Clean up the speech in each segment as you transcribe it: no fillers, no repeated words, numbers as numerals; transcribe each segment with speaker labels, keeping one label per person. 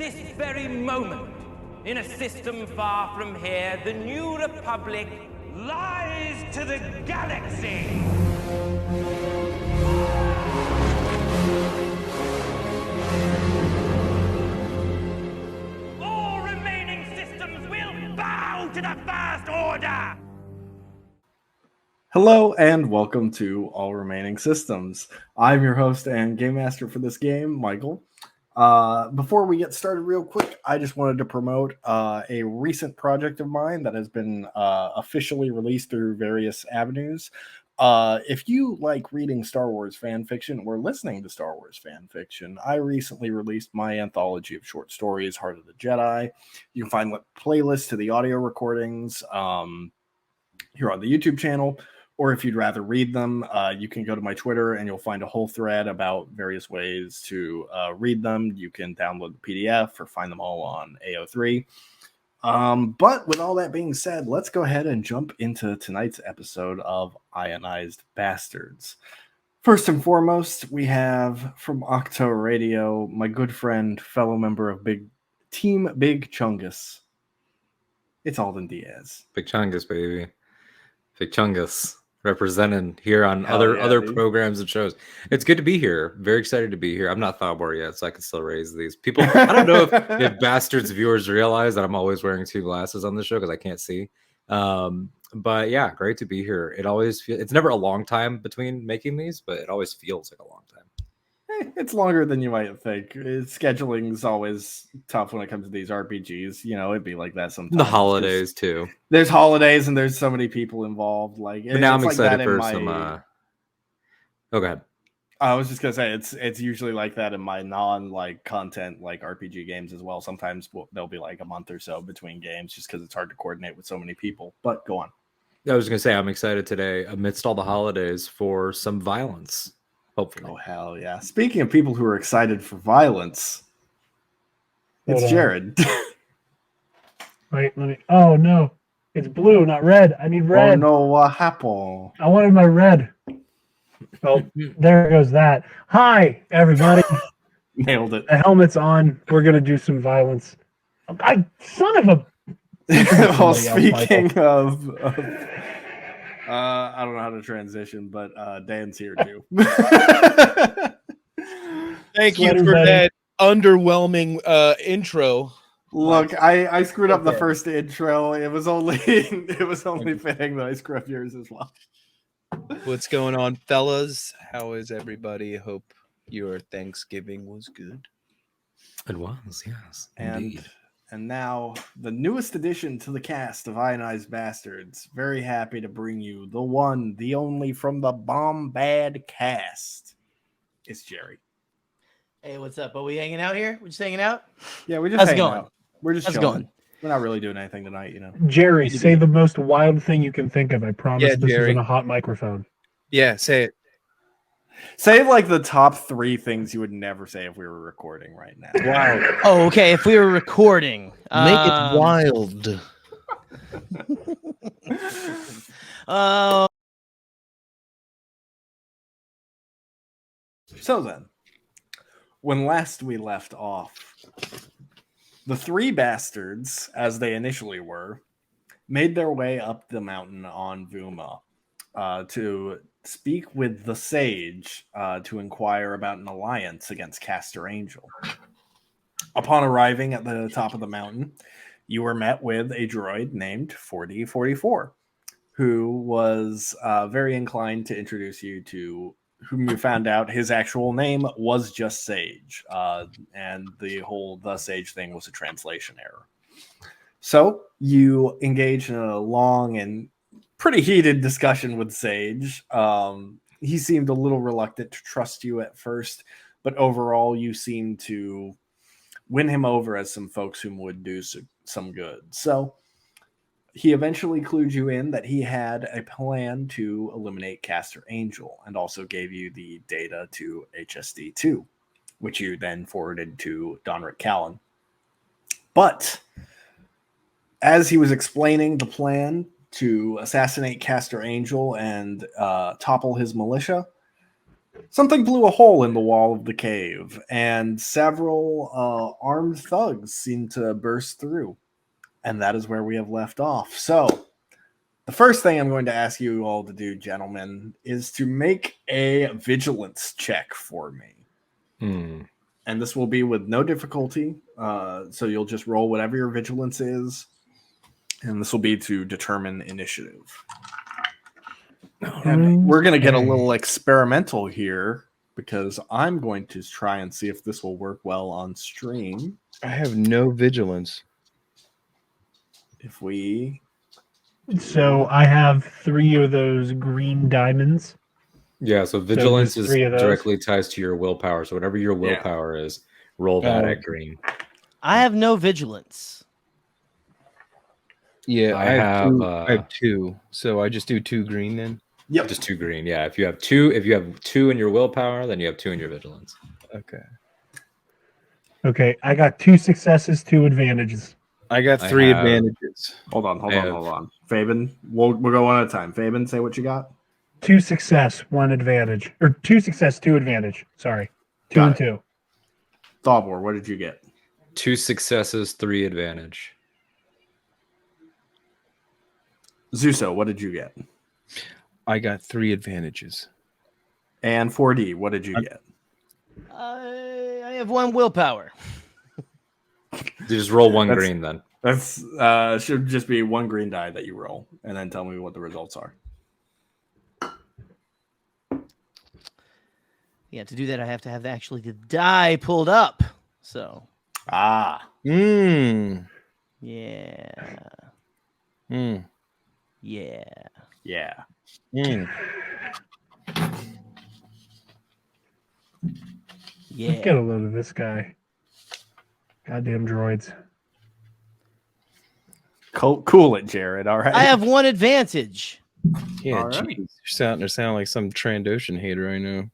Speaker 1: this very moment, in a system far from here, the New Republic lies to the galaxy. All remaining systems will bow to the First Order.
Speaker 2: Hello and welcome to All Remaining Systems. I'm your host and game master for this game, Michael. Before we get started real quick, I just wanted to promote a recent project of mine that has been officially released through various avenues. If you like reading Star Wars fan fiction or listening to Star Wars fan fiction, I recently released my anthology of short stories, Heart of the Jedi. You can find playlists to the audio recordings here on the YouTube channel. Or if you'd rather read them, you can go to my Twitter and you'll find a whole thread about various ways to read them. You can download the PDF or find them all on AO3. But with all that being said, let's go ahead and jump into tonight's episode of Ionized Basterds. First and foremost, we have from Octo Radio, my good friend, fellow member of Team Big Chungus. It's Alden Diaz.
Speaker 3: Big Chungus, baby. Big Chungus. Representing here on other programs and shows. It's good to be here. Very excited to be here. I'm not Thalbor yet, so I can still raise these people. I don't know if Bastards viewers realize that I'm always wearing two glasses on the show because I can't see. But yeah, great to be here. It always feels it's never a long time between making these, but it always feels like a long time.
Speaker 2: It's longer than you might think. Scheduling is always tough when it comes to these RPGs. You know, it'd be like that sometimes.
Speaker 3: The holidays too.
Speaker 2: There's holidays and there's so many people involved. Like,
Speaker 3: but now I'm excited for some. Oh, go ahead.
Speaker 2: I was just gonna say it's usually like that in my content RPG games as well. Sometimes there'll be like a month or so between games just because it's hard to coordinate with so many people. But go on.
Speaker 3: I was gonna say I'm excited today amidst all the holidays for some violence. Hopefully.
Speaker 2: Oh, hell yeah. Speaking of people who are excited for violence, it's Jared.
Speaker 4: Wait, let me... Oh, no. It's blue, not red. I need red.
Speaker 2: Oh, no. What happened?
Speaker 4: I wanted my red. Oh, there goes that. Hi, everybody.
Speaker 2: Nailed it.
Speaker 4: The helmet's on. We're going to do some violence. Son of a...
Speaker 2: Well, speaking of I don't know how to transition, but Dan's here too.
Speaker 5: Thank you for that underwhelming intro.
Speaker 2: Look, I screwed up the first intro. It was only fitting that I screw up yours as well.
Speaker 5: What's going on, fellas? How is everybody? Hope your Thanksgiving was good.
Speaker 3: It was, yes, indeed.
Speaker 2: And now, the newest addition to the cast of Ionized Basterds. Very happy to bring you the one, the only from the Bombad cast. It's Jerry.
Speaker 6: Hey, what's up? Are we hanging out here? We're just hanging out?
Speaker 2: Yeah, we're just hanging out. We're just chilling. We're not really doing anything tonight, you know.
Speaker 4: Jerry, say the most wild thing you can think of. I promise this isn't a hot microphone.
Speaker 5: Yeah, say it.
Speaker 2: Say like the top 3 things you would never say if we were recording right now.
Speaker 6: Wow. Oh, okay. If we were recording,
Speaker 5: make it wild.
Speaker 2: So then, when last we left off, the 3 bastards, as they initially were, made their way up the mountain on Vuma to speak with the Sage to inquire about an alliance against Castor Angel. Upon arriving at the top of the mountain, you were met with a droid named 4044, who was very inclined to introduce you to whom you found out his actual name was just Sage, and the Sage thing was a translation error. So you engaged in a long and pretty heated discussion with Sage. He seemed a little reluctant to trust you at first, but overall you seemed to win him over as some folks who would do some good. So he eventually clued you in that he had a plan to eliminate Castor Angel and also gave you the data to HSD2, which you then forwarded to Donric Callan. But as he was explaining the plan to assassinate Castor Angel and topple his militia, Something blew a hole in the wall of the cave, and several armed thugs seemed to burst through. And that is where we have left off. So, the first thing I'm going to ask you all to do, gentlemen, is to make a vigilance check for me. And this will be with no difficulty. So you'll just roll whatever your vigilance is. And this will be to determine initiative. And we're going to get a little experimental here because I'm going to try and see if this will work well on stream.
Speaker 5: I have no vigilance.
Speaker 2: If we...
Speaker 4: So I have 3 of those green diamonds.
Speaker 3: Yeah, so vigilance
Speaker 4: there's
Speaker 3: is
Speaker 4: 3 of those.
Speaker 3: directly ties to your willpower. So whatever your willpower is, roll that at green.
Speaker 6: I have no vigilance.
Speaker 5: Yeah,
Speaker 3: I
Speaker 5: I have 2. So I just do 2 green then.
Speaker 2: Yep.
Speaker 3: Just 2 green. Yeah, if you have 2 in your willpower, then you have 2 in your vigilance.
Speaker 4: Okay, I got 2 successes, 2 advantages.
Speaker 5: I got 3 advantages.
Speaker 2: Hold on. Fabian, we'll go one at a time. Fabian, say what you got.
Speaker 4: 2 success, 1 advantage. Or 2 success, 2 advantage. Sorry. 2 and 2.
Speaker 2: Thalbor, what did you get?
Speaker 3: 2 successes, 3 advantage.
Speaker 2: Zuso, what did you get?
Speaker 5: I got 3 advantages.
Speaker 2: And 4D, what did you get?
Speaker 6: I have 1 willpower.
Speaker 3: You just roll 1 green then.
Speaker 2: That's should just be 1 green die that you roll, and then tell me what the results are.
Speaker 6: Yeah, to do that, I have to have actually the die pulled up. So.
Speaker 2: Ah.
Speaker 6: Yeah.
Speaker 2: Yeah.
Speaker 6: Yeah.
Speaker 4: Get a load of this guy. Goddamn droids.
Speaker 2: Cool it, Jared. All right.
Speaker 6: I have 1 advantage.
Speaker 5: Yeah,
Speaker 2: All right.
Speaker 5: geez. You're sounding like some Trandoshan hater right now.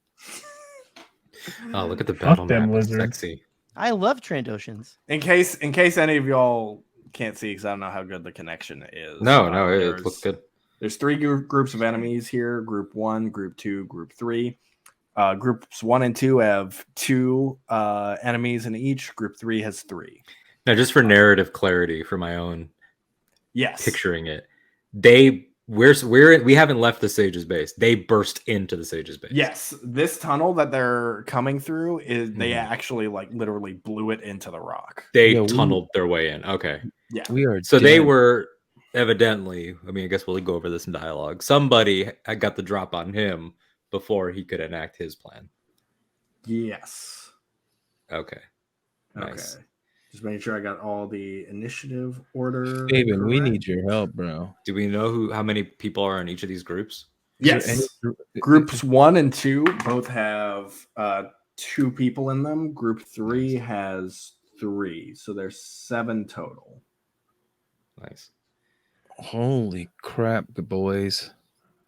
Speaker 3: Oh, look at the
Speaker 4: Fuck
Speaker 3: battle
Speaker 4: them
Speaker 3: map. It's
Speaker 4: lizards.
Speaker 3: sexy.
Speaker 6: I love Trandoshans.
Speaker 2: In case any of y'all can't see, because I don't know how good the connection is.
Speaker 3: No, it looks good.
Speaker 2: There's 3 groups of enemies here: Group 1, Group 2, Group 3. Groups 1 and 2 have 2 enemies in each. Group 3 has 3.
Speaker 3: Now, just for narrative clarity, for my own picturing it, we haven't left the Sage's base. They burst into the Sage's base.
Speaker 2: Yes, this tunnel that they're coming through is they actually like literally blew it into the rock.
Speaker 3: They tunneled their way in. Okay.
Speaker 2: Yeah.
Speaker 5: We are
Speaker 3: so they were evidently, I mean, I guess we'll go over this in dialogue. Somebody had got the drop on him before he could enact his plan.
Speaker 2: Yes.
Speaker 3: Okay. Nice.
Speaker 2: Okay. Just making sure I got all the initiative order.
Speaker 5: David, we need your help, bro.
Speaker 3: Do we know how many people are in each of these groups?
Speaker 2: Yes. Groups 1 and 2 both have 2 people in them. Group 3 has 3. So there's 7 total.
Speaker 3: Nice.
Speaker 5: Holy crap, the boys.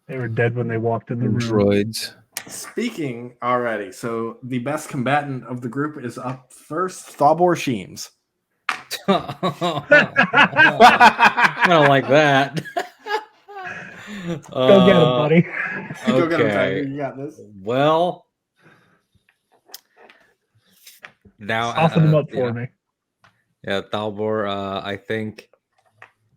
Speaker 4: They were dead when they walked in the room.
Speaker 5: Droids.
Speaker 2: Speaking already, so the best combatant of the group is up first, Thalbor Sheems.
Speaker 3: I don't like that.
Speaker 4: Go get him, buddy.
Speaker 2: Go get him,
Speaker 3: Okay.
Speaker 2: Tiger. You got this.
Speaker 3: Well, now
Speaker 4: Soften him up for me.
Speaker 3: Yeah, Thalbor. I think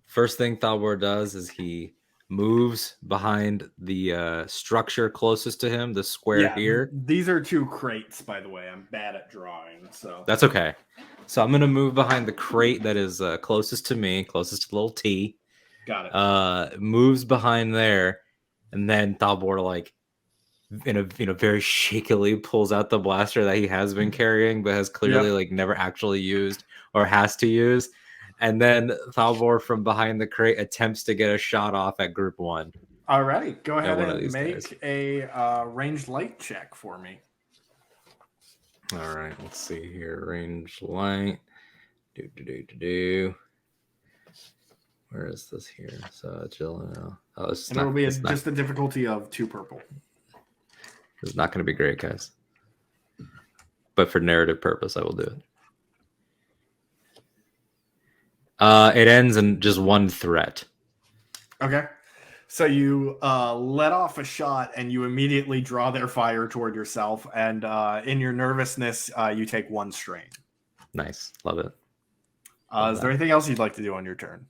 Speaker 3: first thing Thalbor does is he moves behind the structure closest to him, the square here.
Speaker 2: These are 2 crates, by the way. I'm bad at drawing, so
Speaker 3: that's okay. So I'm gonna move behind the crate that is closest to me, closest to the little T.
Speaker 2: Got it.
Speaker 3: Moves behind there, and then Thalbor, like in a very shakily, pulls out the blaster that he has been carrying, but has clearly like never actually used or has to use. And then Thalbor from behind the crate attempts to get a shot off at Group 1.
Speaker 2: Alrighty, go ahead
Speaker 3: one of
Speaker 2: and
Speaker 3: these
Speaker 2: make
Speaker 3: guys.
Speaker 2: a ranged light check for me.
Speaker 3: All right, let's see here. Range light. Where is this here? So Jill. Oh, it's
Speaker 2: And
Speaker 3: not,
Speaker 2: it'll be
Speaker 3: it's not,
Speaker 2: just a difficulty of 2 purple.
Speaker 3: it's not going to be great, guys. But for narrative purpose, I will do it. It ends in just 1 threat.
Speaker 2: Okay. So you let off a shot, and you immediately draw their fire toward yourself. And in your nervousness, you take 1 strain.
Speaker 3: Nice, love it.
Speaker 2: Is there anything else you'd like to do on your turn,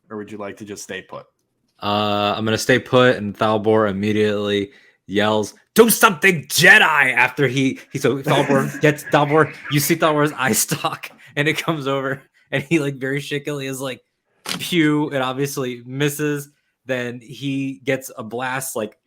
Speaker 2: or would you like to just stay put?
Speaker 3: I'm gonna stay put, and Thalbor immediately yells, "Do something, Jedi!" After so Thalbor gets Thalbor. You see Thalbor's eye stalk, and it comes over, and he like very shakily is like, "Pew!" It obviously misses. Then he gets a blast, like,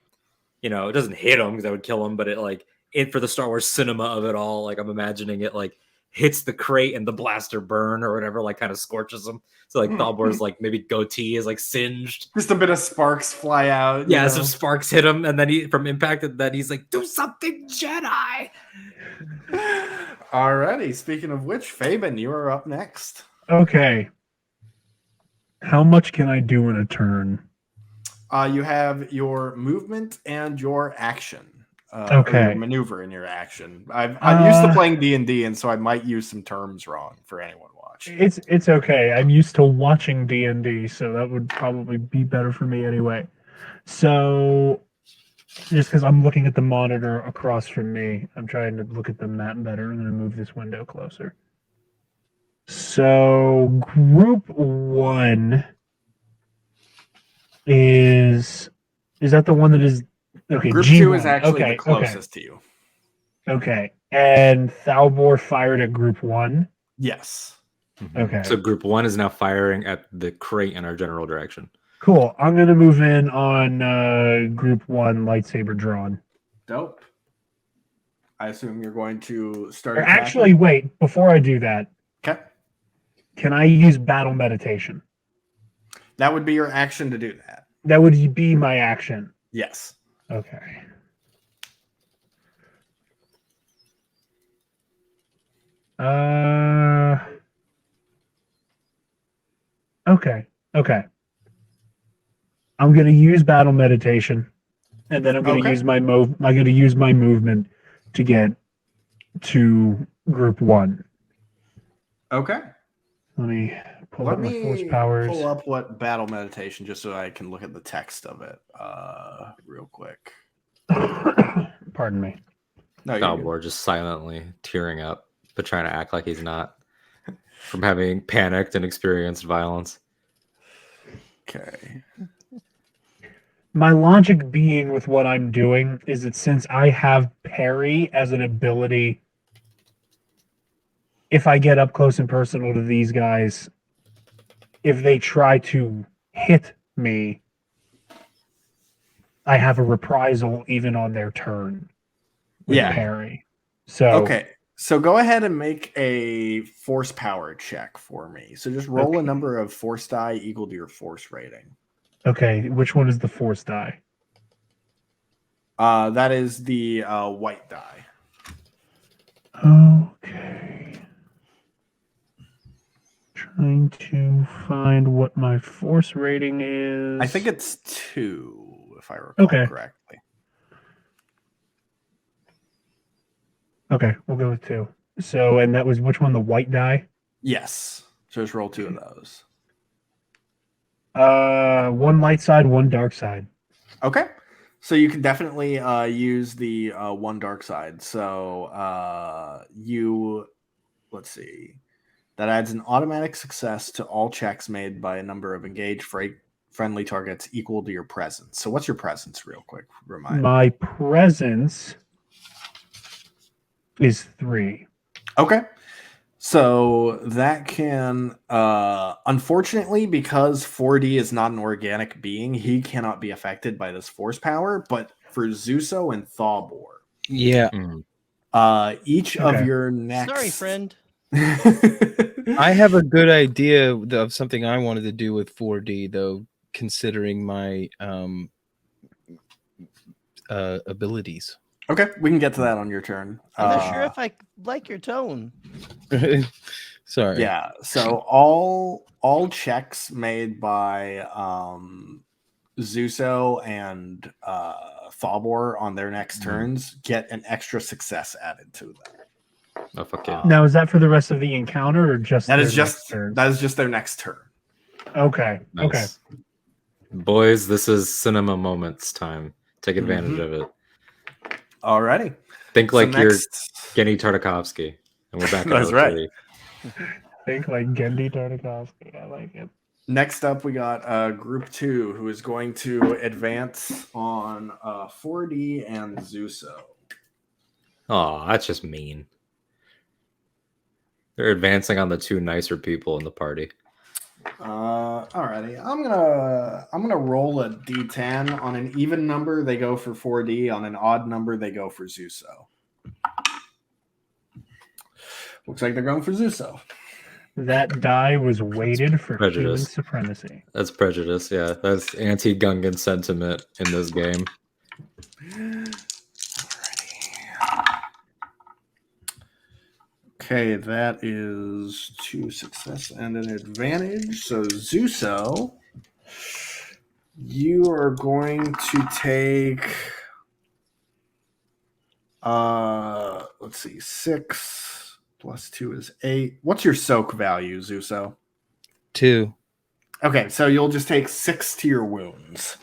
Speaker 3: it doesn't hit him because that would kill him, but it for the Star Wars cinema of it all, like I'm imagining it like hits the crate and the blaster burn or whatever, like kind of scorches him. So like Thalbor's like maybe goatee is like singed.
Speaker 2: Just a bit of sparks fly out.
Speaker 3: Yeah, some sparks hit him, and then he from impact, and then he's like, "Do something, Jedi!"
Speaker 2: Alrighty. Speaking of which, Fabian, you are up next.
Speaker 4: Okay. How much can I do in a turn?
Speaker 2: You have your movement and your action.
Speaker 4: Okay.
Speaker 2: Or your maneuver and your action. I'm used to playing D&D, and so I might use some terms wrong for anyone watching.
Speaker 4: It's okay. I'm used to watching D&D, so that would probably be better for me anyway. So, just because I'm looking at the monitor across from me, I'm trying to look at the map better. I'm going to move this window closer. So, Group 1 is that the one that is okay?
Speaker 2: Group
Speaker 4: G1.
Speaker 2: 2 is actually
Speaker 4: okay,
Speaker 2: the closest to you.
Speaker 4: Okay, and Thalbor fired at Group 1.
Speaker 2: Yes.
Speaker 4: Okay.
Speaker 3: So Group 1 is now firing at the crate in our general direction.
Speaker 4: Cool. I'm gonna move in on Group 1 lightsaber drawn.
Speaker 2: Dope. I assume you're going to start.
Speaker 4: Or actually, wait. Before I do that,
Speaker 2: okay.
Speaker 4: Can I use battle meditation?
Speaker 2: That would be your action to do that.
Speaker 4: That would be my action.
Speaker 2: Yes.
Speaker 4: Okay. Okay. I'm gonna use battle meditation, and then I'm gonna use my I'm gonna use my movement to get to Group 1.
Speaker 2: Okay.
Speaker 4: Let me pull up my force powers.
Speaker 2: Pull up what battle meditation just so I can look at the text of it real quick.
Speaker 4: Pardon me.
Speaker 2: No,
Speaker 3: Thalbor just silently tearing up, but trying to act like he's not, from having panicked and experienced violence.
Speaker 2: Okay.
Speaker 4: My logic being with what I'm doing is that since I have parry as an ability, if I get up close and personal to these guys, if they try to hit me, I have a reprisal even on their turn with parry. So
Speaker 2: okay. So go ahead and make a force power check for me. So just roll a number of force die equal to your force rating.
Speaker 4: Okay, which one is the force die?
Speaker 2: That is the white die.
Speaker 4: Okay. Trying to find what my force rating is.
Speaker 2: I think it's 2, if I recall correctly.
Speaker 4: Okay, we'll go with 2. So, and that was which one? The white die?
Speaker 2: Yes. So just roll 2 of those.
Speaker 4: 1 light side, 1 dark side.
Speaker 2: Okay. So you can definitely use the 1 dark side. So let's see. That adds an automatic success to all checks made by a number of engaged friendly targets equal to your presence. So what's your presence, real quick? Remind me.
Speaker 4: My presence is 3.
Speaker 2: Okay. So that can, unfortunately, because 4D is not an organic being, he cannot be affected by this force power. But for Zuso and Thalbor, each of your next.
Speaker 6: Sorry, friend.
Speaker 5: I have a good idea of something I wanted to do with 4D, though, considering my abilities.
Speaker 2: Okay, we can get to that on your turn.
Speaker 6: I'm not sure if I like your tone.
Speaker 5: Sorry.
Speaker 2: Yeah, so all checks made by Zuso and Thalbor on their next turns get an extra success added to them.
Speaker 3: Oh, fuck yeah.
Speaker 4: Now, is that for the rest of the encounter or just
Speaker 2: that
Speaker 4: their
Speaker 2: is just
Speaker 4: next turn?
Speaker 2: that is just their next turn.
Speaker 4: Okay.
Speaker 3: Nice.
Speaker 4: Okay.
Speaker 3: Boys, this is cinema moments time. Take advantage of it.
Speaker 2: Alrighty.
Speaker 3: Think
Speaker 2: So
Speaker 3: like you're
Speaker 2: next-
Speaker 3: Genny Tartakovsky, and we're back at
Speaker 2: That's right.
Speaker 3: 03.
Speaker 4: Think like Gendy Tartakovsky. I like it.
Speaker 2: Next up, we got Group 2, who is going to advance on 4D and Zuso.
Speaker 3: Oh, that's just mean. They're advancing on the two nicer people in the party.
Speaker 2: Alrighty, I'm gonna roll a D10. On an even number, they go for 4D. On an odd number, they go for Zuso. Looks like they're going for Zuso.
Speaker 4: That die was weighted for human
Speaker 3: Prejudice.
Speaker 4: supremacy.
Speaker 3: That's prejudice, yeah. That's anti-Gungan sentiment in this game.
Speaker 2: Okay, that is 2 success and an advantage. So Zuso, you are going to take let's see, 6 plus 2 is 8. What's your soak value, Zuso?
Speaker 5: 2.
Speaker 2: Okay, so you'll just take 6 to your wounds.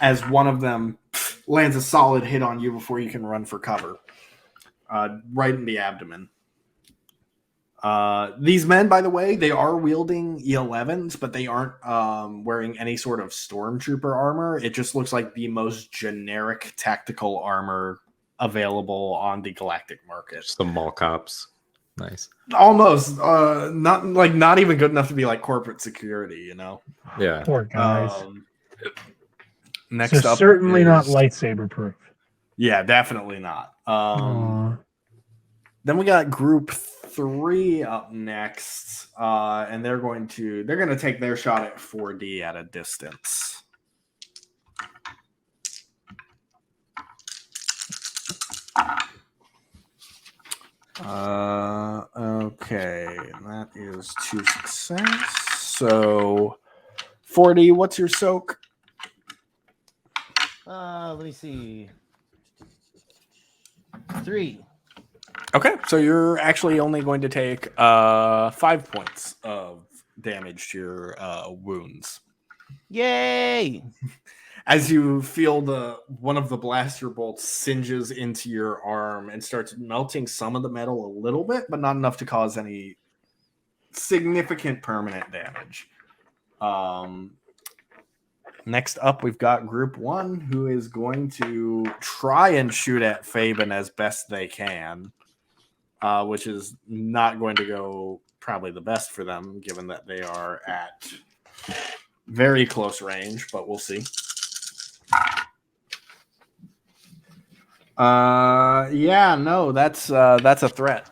Speaker 2: As one of them lands a solid hit on you before you can run for cover. Right in the abdomen. These men, by the way, they are wielding E11s, but they aren't wearing any sort of stormtrooper armor. It just looks like the most generic tactical armor available on the galactic market.
Speaker 3: Just the mall cops. Nice.
Speaker 2: Almost. Not even good enough to be like corporate security, you know?
Speaker 3: Yeah.
Speaker 4: Poor guys.
Speaker 2: Next
Speaker 4: So
Speaker 2: up
Speaker 4: certainly
Speaker 2: is-
Speaker 4: not lightsaber proof.
Speaker 2: Yeah, definitely not.
Speaker 4: Aw.
Speaker 2: Then we got Group 3 up next, and they're going to take their shot at 4D at a distance. Okay, that is 2 success. So 4D, what's your soak?
Speaker 6: Let me see. 3.
Speaker 2: Okay, so you're actually only going to take 5 points of damage to your wounds.
Speaker 6: Yay!
Speaker 2: As you feel one of the blaster bolts singes into your arm and starts melting some of the metal a little bit, but not enough to cause any significant permanent damage. Next up, we've got Group 1, who is going to try and shoot at Fabian as best they can, which is not going to go probably the best for them, given that they are at very close range, but we'll see. That's a threat.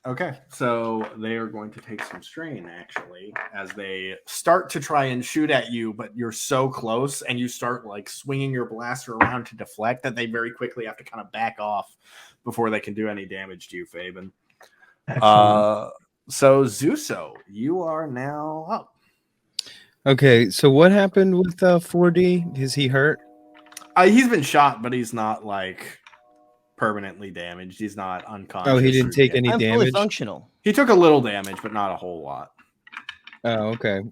Speaker 2: Okay, so they are going to take some strain, actually, as they start to try and shoot at you, but you're so close, and you start, like, swinging your blaster around to deflect that they very quickly have to kind of back off before they can do any damage to you, Fabian. So, Zuso, you are now up.
Speaker 5: Okay, so what happened with 4D? Is he hurt?
Speaker 2: He's been shot, but he's not, like, permanently damaged. He's not unconscious.
Speaker 5: Oh, he didn't take any
Speaker 6: I'm fully
Speaker 5: damage?
Speaker 6: functional.
Speaker 2: He took a little damage, but not a whole lot.
Speaker 5: Oh, okay.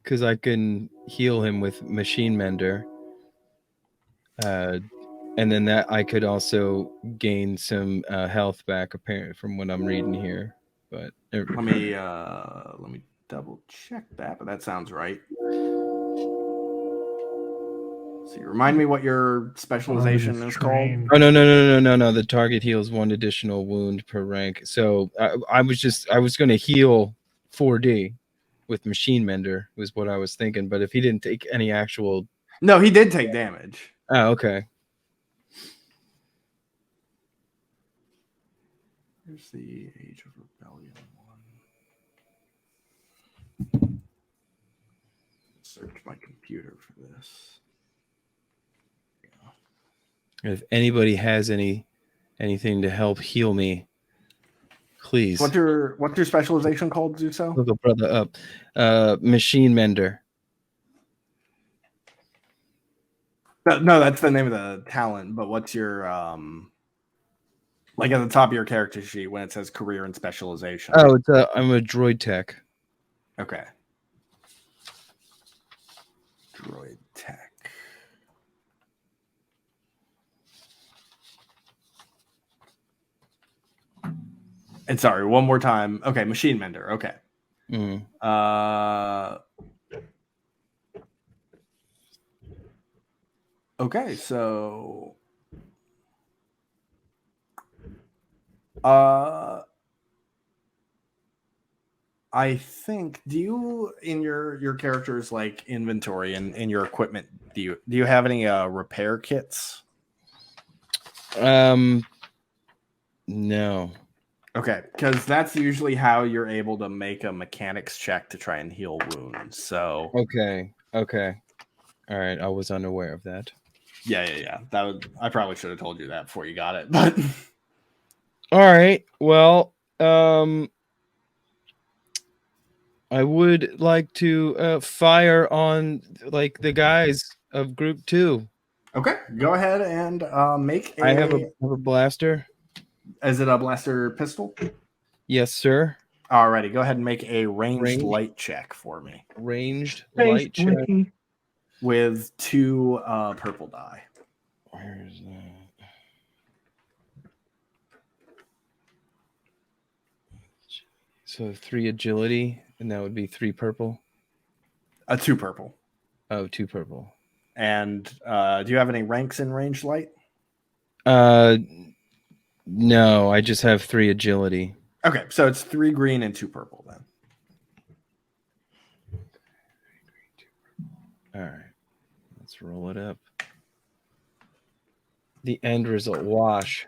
Speaker 5: Because I can heal him with Machine Mender. And then that I could also gain some health back, apparently, from what I'm reading here. But
Speaker 2: Let me double check that, but that sounds right. So you remind me what your specialization is called?
Speaker 5: Oh no! The target heals 1 additional wound per rank. So I was going to heal 4D with Machine Mender was what I was thinking. But if he didn't take any actual,
Speaker 2: no, he did take damage.
Speaker 5: Oh, okay.
Speaker 2: Here's the Age of Rebellion one. Search my computer for this.
Speaker 5: If anybody has anything to help heal me, please.
Speaker 2: What's your specialization called, Zuso?
Speaker 5: Look a brother up. Machine Mender.
Speaker 2: No, that's the name of the talent. But what's your like at the top of your character sheet when it says career and specialization?
Speaker 5: Oh, I'm a droid tech.
Speaker 2: Okay. Droid tech. And sorry, one more time. Okay, machine mender. Okay. Okay, so I think, do you in your character's like inventory and in your equipment, do you have any repair kits?
Speaker 5: No.
Speaker 2: Okay, because that's usually how you're able to make a mechanics check to try and heal wounds. So
Speaker 5: Okay. All right, I was unaware of that.
Speaker 2: Yeah. I probably should have told you that before you got it, but
Speaker 5: all right. Well, I would like to fire on like the guys of Group 2.
Speaker 2: okay, go ahead and make a.
Speaker 5: I have a blaster.
Speaker 2: Is it a blaster pistol?
Speaker 5: Yes, sir.
Speaker 2: Alrighty, go ahead and make a ranged light check for me.
Speaker 5: Ranged
Speaker 4: Thanks,
Speaker 5: light check.
Speaker 4: Ricky.
Speaker 2: With 2 purple die.
Speaker 5: Where is that? So 3 agility, and that would be 3 purple.
Speaker 2: 2 purple.
Speaker 5: Oh, 2 purple.
Speaker 2: And do you have any ranks in ranged light?
Speaker 5: No, I just have 3 agility.
Speaker 2: Okay, so it's 3 green and 2 purple then.
Speaker 5: All right, let's roll it up. The end result, wash.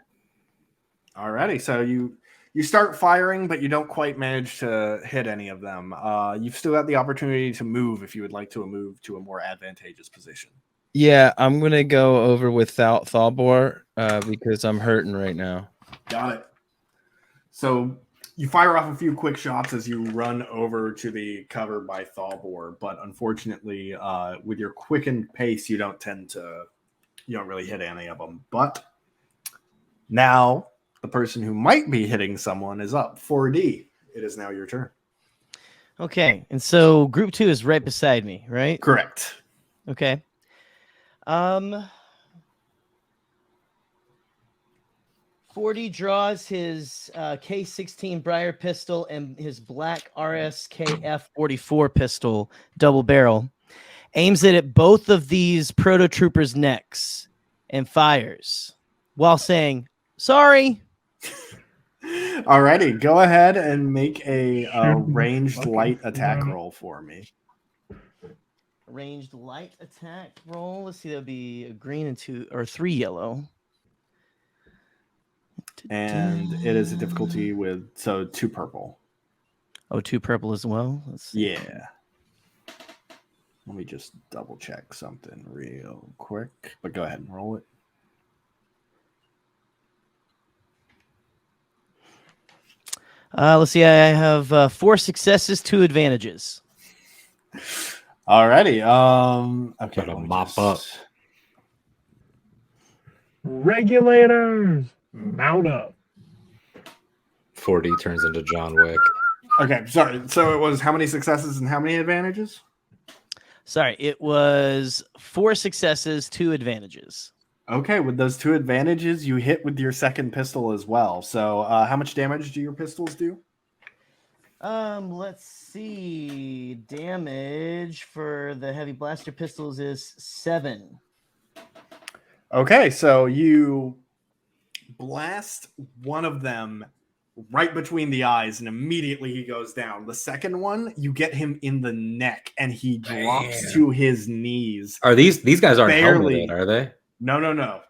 Speaker 2: Alrighty, so you start firing, but you don't quite manage to hit any of them. You've still got the opportunity to move if you would like to move to a more advantageous position.
Speaker 5: Yeah, I'm gonna go over without Thalbor because I'm hurting right now.
Speaker 2: Got it. So you fire off a few quick shots as you run over to the cover by Thalbor, but unfortunately, with your quickened pace, you don't really hit any of them. But now the person who might be hitting someone is up. 4D. It is now your turn.
Speaker 6: Okay, and so Group 2 is right beside me, right?
Speaker 2: Correct.
Speaker 6: Okay. 40 draws his K16 Briar pistol and his black RSKF 44 pistol, double barrel, aims it at both of these proto troopers' necks and fires while saying, "Sorry."
Speaker 2: Alrighty, go ahead and make a ranged light attack roll for me.
Speaker 6: Ranged light attack roll. Let's see, that would be a green and 3 yellow.
Speaker 2: And it is a difficulty with 2 purple.
Speaker 6: Oh, 2 purple as well. Let's see.
Speaker 2: Yeah. Let me just double check something real quick. But go ahead and roll it.
Speaker 6: Let's see. I have 4 successes, 2 advantages.
Speaker 2: Alrighty. Okay.
Speaker 3: Gotta mop up.
Speaker 4: Regulators, mount up.
Speaker 3: 40 turns into John Wick.
Speaker 2: Okay, sorry. So it was how many successes and how many advantages?
Speaker 6: Sorry, it was 4 successes, 2 advantages.
Speaker 2: Okay, with those 2 advantages, you hit with your second pistol as well. So how much damage do your pistols do?
Speaker 6: Let's see. Damage for the heavy blaster pistols is 7.
Speaker 2: Okay, so you blast one of them right between the eyes, and immediately he goes down. The second one, you get him in the neck, and he drops to his knees.
Speaker 3: Are these guys aren't
Speaker 2: Barely.
Speaker 3: helmeted, are they?
Speaker 2: No.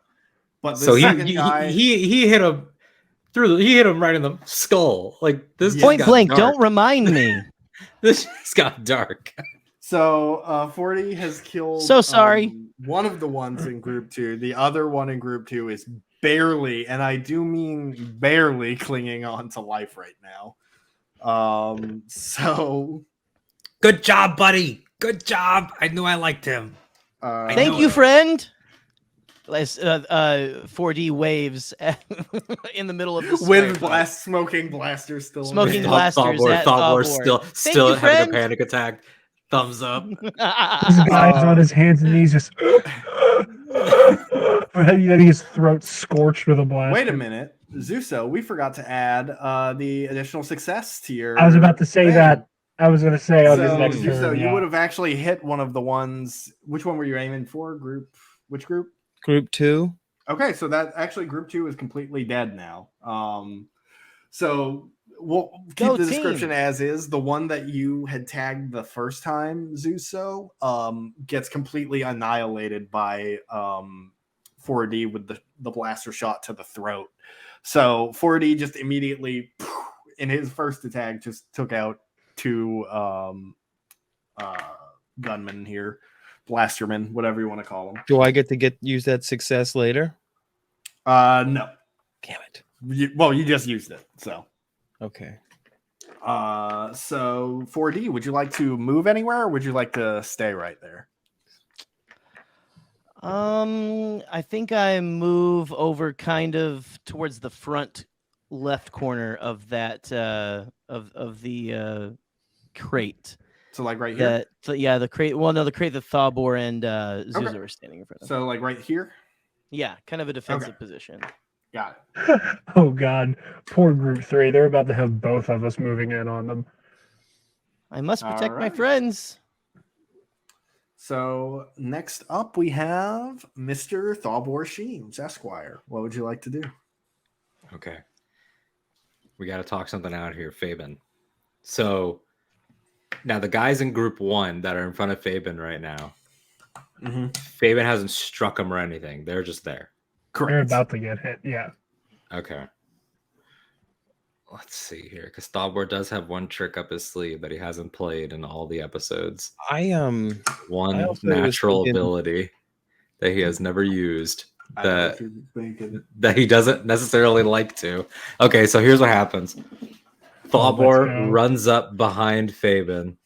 Speaker 2: But the
Speaker 3: So
Speaker 2: second guy,
Speaker 3: he hit him he hit him right in the skull. Like this
Speaker 6: Point
Speaker 3: got
Speaker 6: blank,
Speaker 3: dark.
Speaker 6: don't remind me.
Speaker 3: This just got dark.
Speaker 2: So 40 has killed.
Speaker 6: So sorry.
Speaker 2: One of the ones in Group 2. The other one in Group 2 is barely, and I do mean barely, clinging on to life right now. So
Speaker 3: Good job, buddy. Good job. I knew I liked him.
Speaker 6: Thank you, friend. As 4D waves in the middle of the
Speaker 2: with smoking blasters still.
Speaker 6: Smoking
Speaker 2: in
Speaker 6: blasters.
Speaker 3: Thalbor
Speaker 6: at
Speaker 3: still
Speaker 6: Thalbor.
Speaker 3: still
Speaker 6: you,
Speaker 3: having
Speaker 6: friend.
Speaker 3: a panic attack. Thumbs up.
Speaker 4: This guy's on his hands and knees, just. Then his throat scorched with a blaster.
Speaker 2: Wait a minute, Zuso. We forgot to add the additional success to your.
Speaker 4: I was about to say
Speaker 2: thing.
Speaker 4: that. I was going to say on his
Speaker 2: So,
Speaker 4: next
Speaker 2: Zuso,
Speaker 4: turn.
Speaker 2: you
Speaker 4: Yeah.
Speaker 2: would have actually hit one of the ones. Which one were you aiming for? Which group?
Speaker 5: Group 2.
Speaker 2: Okay, so that actually group 2 is completely dead now. So we'll keep
Speaker 6: Go
Speaker 2: the
Speaker 6: team.
Speaker 2: description as is. The one that you had tagged the first time, Zuso, gets completely annihilated by 4D with the blaster shot to the throat. So 4D just immediately, in his first attack, just took out 2 gunmen here, blastermen, whatever you want to call them.
Speaker 5: Do I get to use that success later?
Speaker 2: No.
Speaker 5: Damn it.
Speaker 2: You just used it, so.
Speaker 5: Okay.
Speaker 2: So 4D, would you like to move anywhere, or would you like to stay right there?
Speaker 6: I think I move over kind of towards the front left corner of that of the crate.
Speaker 2: So like right here.
Speaker 6: The crate. Well, no, the crate that Thabor and Zuzu are standing in front of.
Speaker 2: So like right here.
Speaker 6: Yeah, kind of a defensive position.
Speaker 2: Got it.
Speaker 4: Oh God, poor Group 3. They're about to have both of us moving in on them.
Speaker 6: I must protect my
Speaker 2: Alright.
Speaker 6: friends.
Speaker 2: So next up we have Mr. Thabor Sheems, Esquire. What would you like to do?
Speaker 3: Okay. We got to talk something out here, Fabian. So now the guys in group 1 that are in front of Fabian right now, Fabian hasn't struck them or anything. They're just there.
Speaker 2: Correct.
Speaker 4: They're about to get hit. Yeah.
Speaker 3: Okay. Let's see here, because Thabor does have one trick up his sleeve that he hasn't played in all the episodes. One
Speaker 5: I also was
Speaker 3: natural
Speaker 5: thinking-
Speaker 3: ability that he has never used
Speaker 2: I don't know
Speaker 3: that
Speaker 2: if you're thinking.
Speaker 3: that he doesn't necessarily like to. Okay, so here's what happens.
Speaker 4: Oh, let's
Speaker 3: Thabor
Speaker 4: go.
Speaker 3: runs up behind Fabian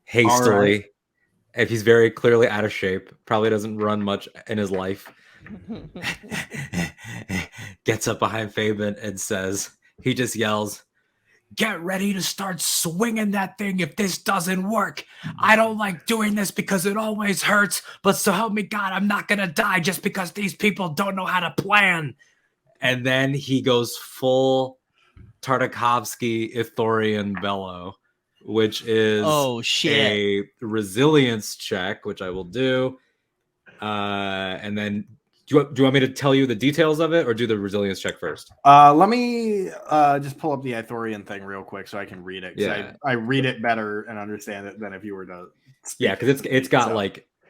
Speaker 3: hastily.
Speaker 2: Alright.
Speaker 3: If he's very clearly out of shape, probably doesn't run much in his life. Gets up behind Fabian and says, he just yells, "Get ready to start swinging that thing if this doesn't work. I don't like doing this because it always hurts, but so help me God, I'm not going to die just because these people don't know how to plan." And then he goes full Tartakovsky Ithorian bellow, which is a resilience check, which I will do. And then do you want me to tell you the details of it, or do the resilience check first?
Speaker 2: Let me just pull up the Ithorian thing real quick so I can read it.
Speaker 3: Yeah.
Speaker 2: I read it better and understand it than if you were to.
Speaker 3: Yeah, because it's got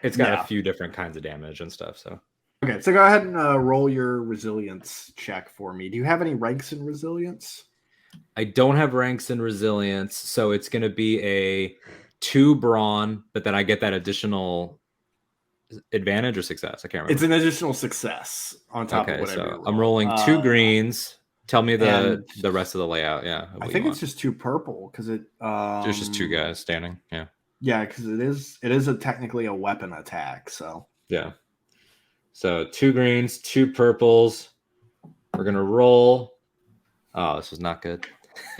Speaker 2: Yeah.
Speaker 3: a few different kinds of damage and stuff. So
Speaker 2: Okay, so go ahead and roll your resilience check for me. Do you have any ranks in resilience?
Speaker 3: I don't have ranks in resilience, so it's going to be a 2 brawn, but then I get that additional advantage or success. I can't remember.
Speaker 2: It's an additional success on top of whatever.
Speaker 3: So I'm rolling 2 greens. Tell me the rest of the layout. Yeah,
Speaker 2: I think it's just 2 purple because it.
Speaker 3: There's just 2 guys standing. Yeah.
Speaker 2: Yeah, because it is technically a weapon attack. So
Speaker 3: yeah. So 2 greens, 2 purples. We're gonna roll. Oh, this was not good.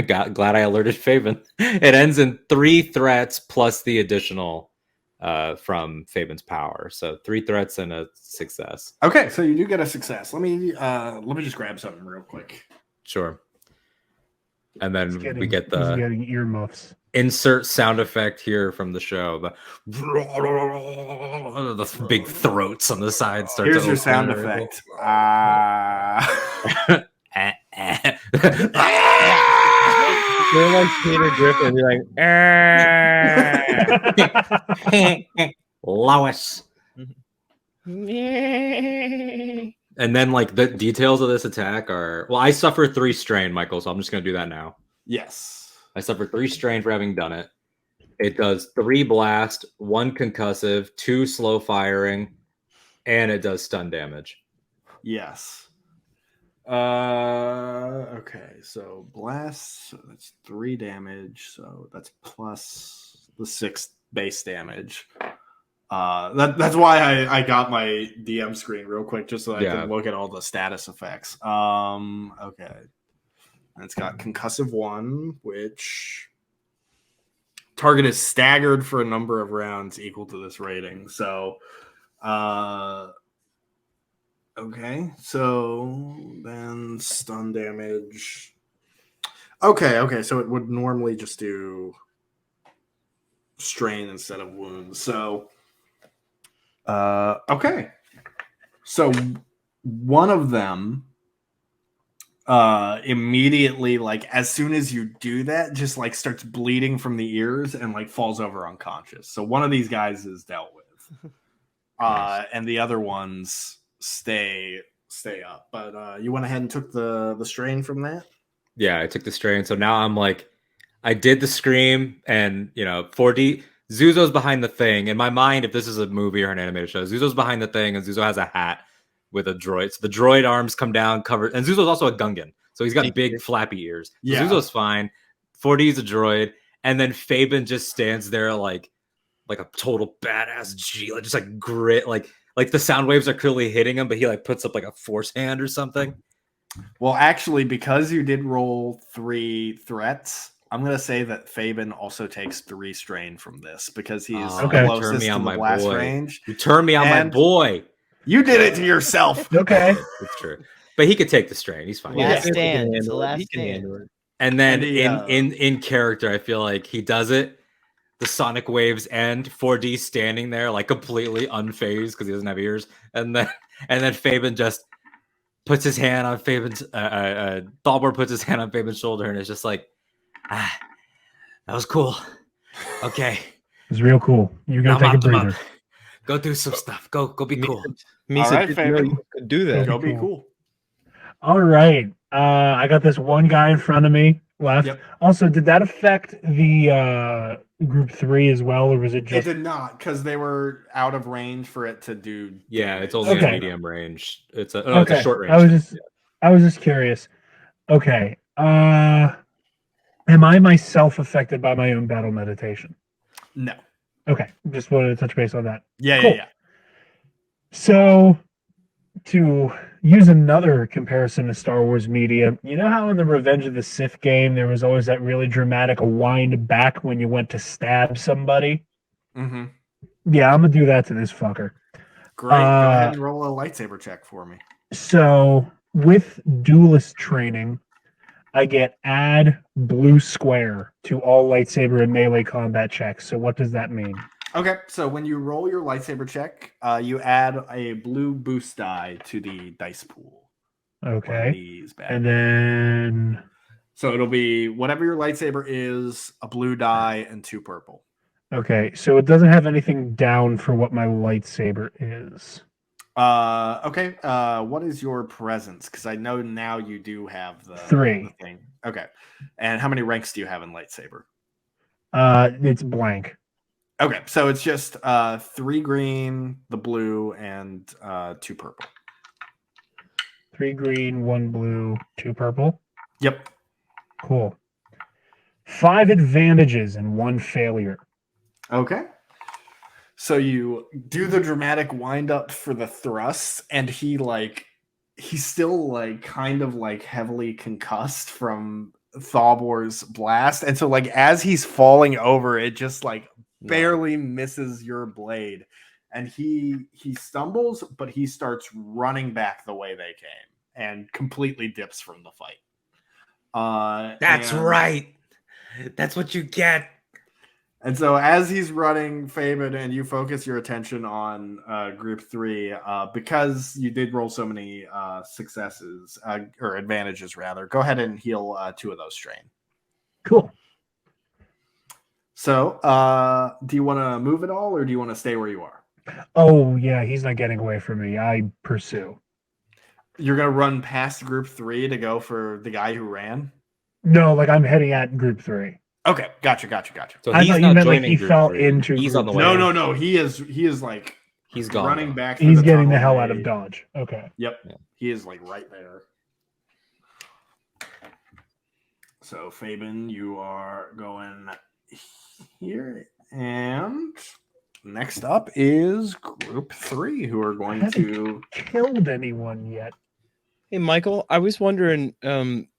Speaker 3: Glad I alerted Fabian. It ends in 3 threats plus the additional from Fabian's power. So 3 threats and a success.
Speaker 2: okay, so you do get a success. Let me just grab something real quick.
Speaker 3: Sure. And then we get
Speaker 4: he's
Speaker 3: the
Speaker 4: getting earmuffs.
Speaker 3: insert sound effect here from the show. The big throats on the side start.
Speaker 2: Here's
Speaker 3: to
Speaker 2: your
Speaker 3: open
Speaker 2: sound
Speaker 3: and
Speaker 2: effect.
Speaker 5: They're like Peter Griffin. You're like,
Speaker 3: Lois. And then like the details of this attack are, well, I suffer 3 strain, Michael, so I'm just going to do that now.
Speaker 2: Yes.
Speaker 3: I suffer 3 strain for having done it. It does 3 blast, 1 concussive, 2 slow firing, and it does stun damage.
Speaker 2: Yes. Okay, so blast, so that's 3 damage, so that's plus the 6 base damage. That's why I got my DM screen real quick just so I can look at all the status effects. Okay. And it's got concussive 1, which Target is staggered for a number of rounds equal to this rating. So, okay. So then stun damage. Okay. So it would normally just do strain instead of wounds. So, okay. So one of them immediately, like as soon as you do that, just like starts bleeding from the ears and like falls over unconscious. So one of these guys is dealt with.
Speaker 3: Nice.
Speaker 2: And the other ones stay up. But you went ahead and took the strain from that?
Speaker 3: Yeah, I took the strain. So now I'm like, I did the scream, and 4D. Zuzo's behind the thing. In my mind, if this is a movie or an animated show, Zuzo's behind the thing, and Zuzo has a hat with a droid. So the droid arms come down covered, and Zuzo's also a Gungan, so he's got big flappy ears. So
Speaker 2: Yeah.
Speaker 3: Zuzo's fine. 4D's a droid, and then Fabian just stands there like a total badass G, just like grit, like the sound waves are clearly hitting him, but he like puts up like a force hand or something.
Speaker 2: Well, actually, because you did roll 3 threats, I'm going to say that Fabian also takes 3 strain from this because he's closest to the blast range.
Speaker 3: You turned me on my boy.
Speaker 2: You did it to yourself.
Speaker 4: Okay.
Speaker 3: It's true. But he could take the strain. He's fine.
Speaker 6: Last
Speaker 5: He
Speaker 6: stand.
Speaker 5: can
Speaker 6: It's the
Speaker 5: handle it.
Speaker 6: last
Speaker 5: He can
Speaker 6: stand.
Speaker 5: handle it.
Speaker 3: And then
Speaker 2: And
Speaker 3: in character, I feel like he does it. The sonic waves end. 4D standing there like completely unfazed because he doesn't have ears. And then Fabian just puts his hand on Fabian's Thalbor puts his hand on Fabian's shoulder and is just like, that was cool. Okay.
Speaker 4: It's real cool. You gotta take a breather.
Speaker 3: Go do some stuff. Go be cool.
Speaker 2: All right, Fabian.
Speaker 5: You could do that.
Speaker 2: Go be cool.
Speaker 4: All right. I got this one guy in front of me left.
Speaker 2: Yep.
Speaker 4: Also, did that affect the group 3 as well, or was it
Speaker 2: It
Speaker 4: just
Speaker 2: did not, because they were out of range for it to do.
Speaker 3: Yeah, it's
Speaker 2: damage.
Speaker 3: only
Speaker 4: Okay.
Speaker 3: a medium range. It's a short range.
Speaker 4: I was just curious. Okay. Am I myself affected by my own battle meditation?
Speaker 2: No.
Speaker 4: Okay. Just wanted to touch base on that.
Speaker 2: Yeah,
Speaker 4: Cool.
Speaker 2: yeah.
Speaker 4: So, to use another comparison to Star Wars media, you know how in the Revenge of the Sith game there was always that really dramatic wind back when you went to stab somebody?
Speaker 2: Mm-hmm.
Speaker 4: Yeah, I'm gonna do that to this fucker.
Speaker 2: Great. Go ahead and roll a lightsaber check for me.
Speaker 4: So, with duelist training, I get add blue square to all lightsaber and melee combat checks. So, what does that mean?
Speaker 2: Okay, so when you roll your lightsaber check, you add a blue boost die to the dice pool.
Speaker 4: Okay. And then.
Speaker 2: So it'll be whatever your lightsaber is, a blue die, and 2 purple.
Speaker 4: Okay, so it doesn't have anything down for what my lightsaber is.
Speaker 2: Okay. What is your presence? Because I know now you do have the
Speaker 4: 3.
Speaker 2: the thing. Okay. And how many ranks do you have in lightsaber?
Speaker 4: It's blank.
Speaker 2: Okay, so it's just 3 green, the blue, and 2 purple.
Speaker 4: 3 green, 1 blue, 2 purple.
Speaker 2: Yep.
Speaker 4: Cool. 5 advantages and 1 failure.
Speaker 2: Okay. So you do the dramatic wind up for the thrust, and he's still like kind of like heavily concussed from Thalbor's blast, and so like as he's falling over, it just like barely misses your blade, and he stumbles, but he starts running back the way they came and completely dips from the fight.
Speaker 3: That's right. That's what you get.
Speaker 2: And so as he's running, Fabian, and you focus your attention on group 3, because you did roll so many successes or advantages rather, go ahead and heal 2 of those strain.
Speaker 4: Cool.
Speaker 2: So, do you want to move at all, or do you want to stay where you are?
Speaker 4: Oh, yeah, he's not getting away from me. I pursue.
Speaker 2: You're going to run past group 3 to go for the guy who ran?
Speaker 4: No, like I'm heading at group 3.
Speaker 2: Okay, gotcha.
Speaker 3: So
Speaker 4: I
Speaker 3: he's
Speaker 4: thought you
Speaker 3: not
Speaker 4: meant like
Speaker 3: joining
Speaker 4: he
Speaker 3: group
Speaker 4: fell
Speaker 3: 3.
Speaker 4: into
Speaker 3: He's
Speaker 4: group
Speaker 3: on the way.
Speaker 2: No. He is like
Speaker 3: He's gone.
Speaker 2: running back.
Speaker 4: He's getting the
Speaker 2: tunnel
Speaker 4: hell
Speaker 2: way.
Speaker 4: out of Dodge. Okay.
Speaker 2: Yep.
Speaker 3: Yeah.
Speaker 2: He is like right there. So Fabian, you are going here, and next up is group 3, who are going to.
Speaker 4: Killed anyone yet?
Speaker 5: Hey, Michael, I was wondering,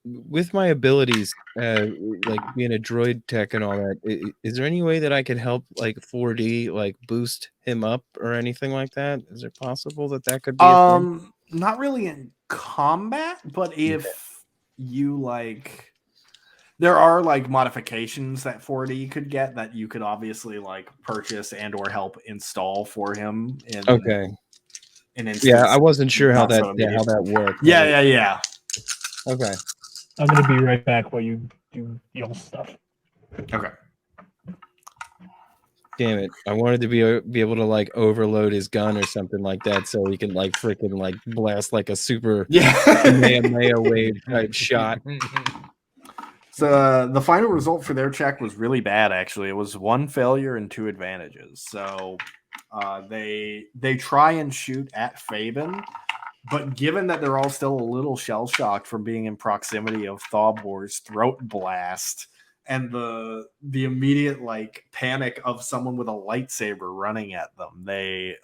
Speaker 5: with my abilities, like being a droid tech and all that, is there any way that I could help, like 4D, like boost him up or anything like that? Is it possible that that could be a thing?
Speaker 2: Not really in combat, but if you like, there are like modifications that 4D could get that you could obviously like purchase and or help install for him.
Speaker 5: Okay.
Speaker 2: Yeah,
Speaker 5: I wasn't sure how that worked.
Speaker 2: Yeah.
Speaker 5: Okay.
Speaker 4: I'm gonna be right back while you do your stuff.
Speaker 2: Okay.
Speaker 5: Damn it! I wanted to be able to like overload his gun or something like that, so he can like freaking like blast like a super Kamehameha wave type shot.
Speaker 2: So the final result for their check was really bad. Actually, it was 1 failure and 2 advantages. So they try and shoot at Fabian, but given that they're all still a little shell shocked from being in proximity of Thawbor's throat blast and the immediate like panic of someone with a lightsaber running at them, they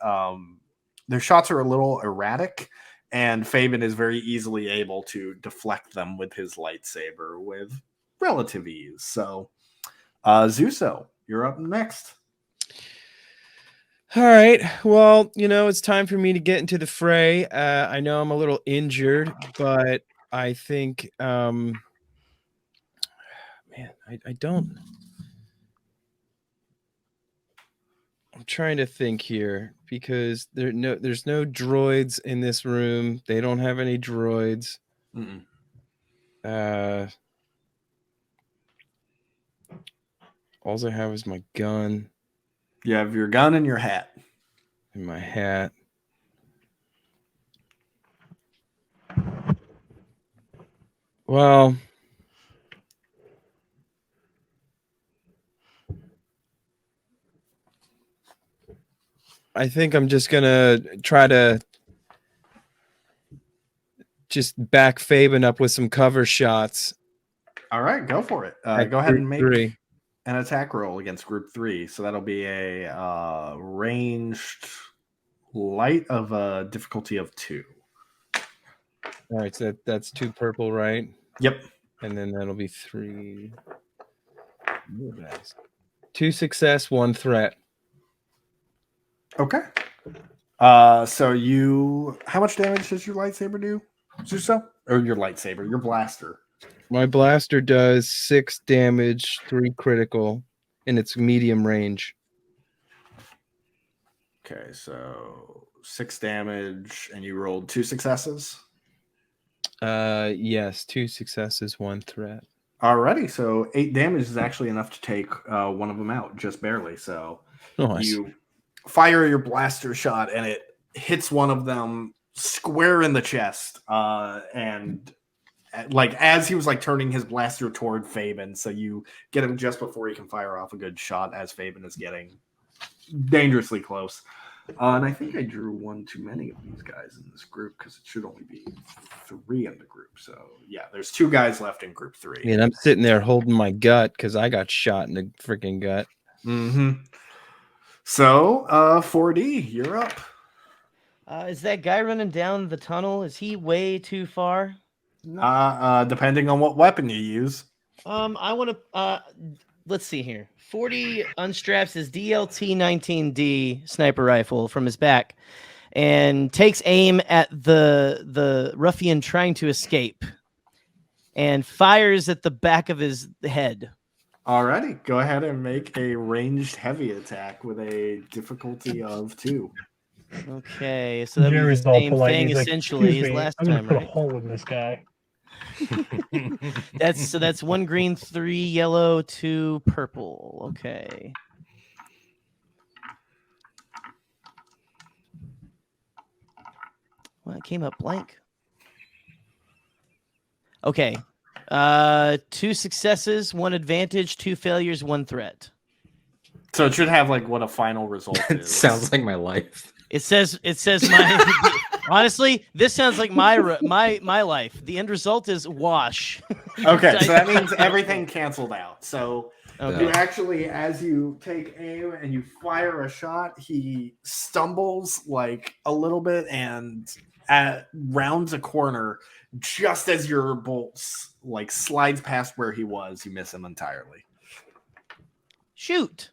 Speaker 2: their shots are a little erratic, and Fabian is very easily able to deflect them with his lightsaber with relative ease. So, Zuso, you're up next.
Speaker 5: All right. Well, it's time for me to get into the fray. I know I'm a little injured, but I think, man, I don't. I'm trying to think here because there's no droids in this room. They don't have any droids. All I have is my gun.
Speaker 2: You have your gun and your hat.
Speaker 5: And my hat. Well, I think I'm just gonna try to just back Fabian up with some cover shots.
Speaker 2: All right, go for it. Go ahead and make an attack roll against Group 3. So that'll be a ranged light of a difficulty of 2.
Speaker 5: All right, so that's 2 purple, right?
Speaker 2: Yep.
Speaker 5: And then that'll be 3. 2 success, 1 threat.
Speaker 2: Okay. So how much damage does your lightsaber do, Zuso? Or your lightsaber, your blaster?
Speaker 5: My blaster does 6 damage, 3 critical, and it's medium range.
Speaker 2: Okay, so 6 damage, and you rolled 2 successes?
Speaker 5: Yes, 2 successes, 1 threat.
Speaker 2: Alrighty, so 8 damage is actually enough to take one of them out, just barely. So
Speaker 5: nice.
Speaker 2: You fire your blaster shot, and it hits one of them square in the chest, and like as he was like turning his blaster toward Fabian, so you get him just before he can fire off a good shot as Fabian is getting dangerously close. And I think I drew one too many of these guys in this group because it should only be 3 in the group. So yeah, there's 2 guys left in Group 3.
Speaker 5: And I'm sitting there holding my gut because I got shot in the freaking gut.
Speaker 2: So 4D, you're up.
Speaker 6: Is that guy running down the tunnel? Is he way too far?
Speaker 2: Depending on what weapon you use.
Speaker 6: I want to. Let's see here. 40 unstraps his DLT-19D sniper rifle from his back and takes aim at the ruffian trying to escape and fires at the back of his head.
Speaker 2: Alrighty, go ahead and make a ranged heavy attack with a difficulty of 2.
Speaker 6: Okay, so that was the same thing essentially as last time, right?
Speaker 4: I'm gonna put a hole in this guy.
Speaker 6: That's 1 green, 3 yellow, 2 purple. Okay. Well, it came up blank. Okay. 2 successes, 1 advantage, 2 failures, 1 threat.
Speaker 2: So it should have like what a final result is.
Speaker 3: Sounds like my life.
Speaker 6: It says my honestly, this sounds like my life. The end result is wash.
Speaker 2: Okay, so that means everything canceled out. So
Speaker 6: okay.
Speaker 2: You actually, as you take aim and you fire a shot, he stumbles like a little bit and rounds a corner, just as your bolts like slides past where he was, you miss him entirely.
Speaker 6: Shoot.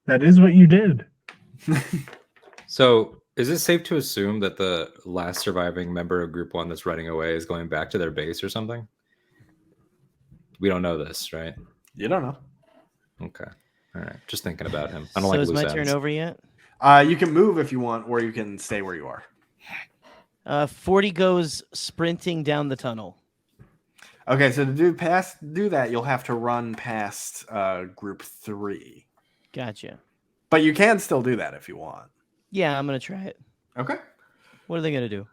Speaker 4: That is what you did.
Speaker 3: So, is it safe to assume that the last surviving member of Group 1 that's running away is going back to their base or something? We don't know this, right?
Speaker 2: You don't know.
Speaker 3: Okay. All right. Just thinking about him. I don't
Speaker 6: So
Speaker 3: like
Speaker 6: is
Speaker 3: loose
Speaker 6: my turn
Speaker 3: ends.
Speaker 6: over yet?
Speaker 2: You can move if you want, or you can stay where you are.
Speaker 6: 40 goes sprinting down the tunnel.
Speaker 2: Okay, so to do that, you'll have to run past Group 3.
Speaker 6: Gotcha.
Speaker 2: But you can still do that if you want.
Speaker 6: Yeah, I'm gonna try it.
Speaker 2: Okay.
Speaker 6: What are they gonna do?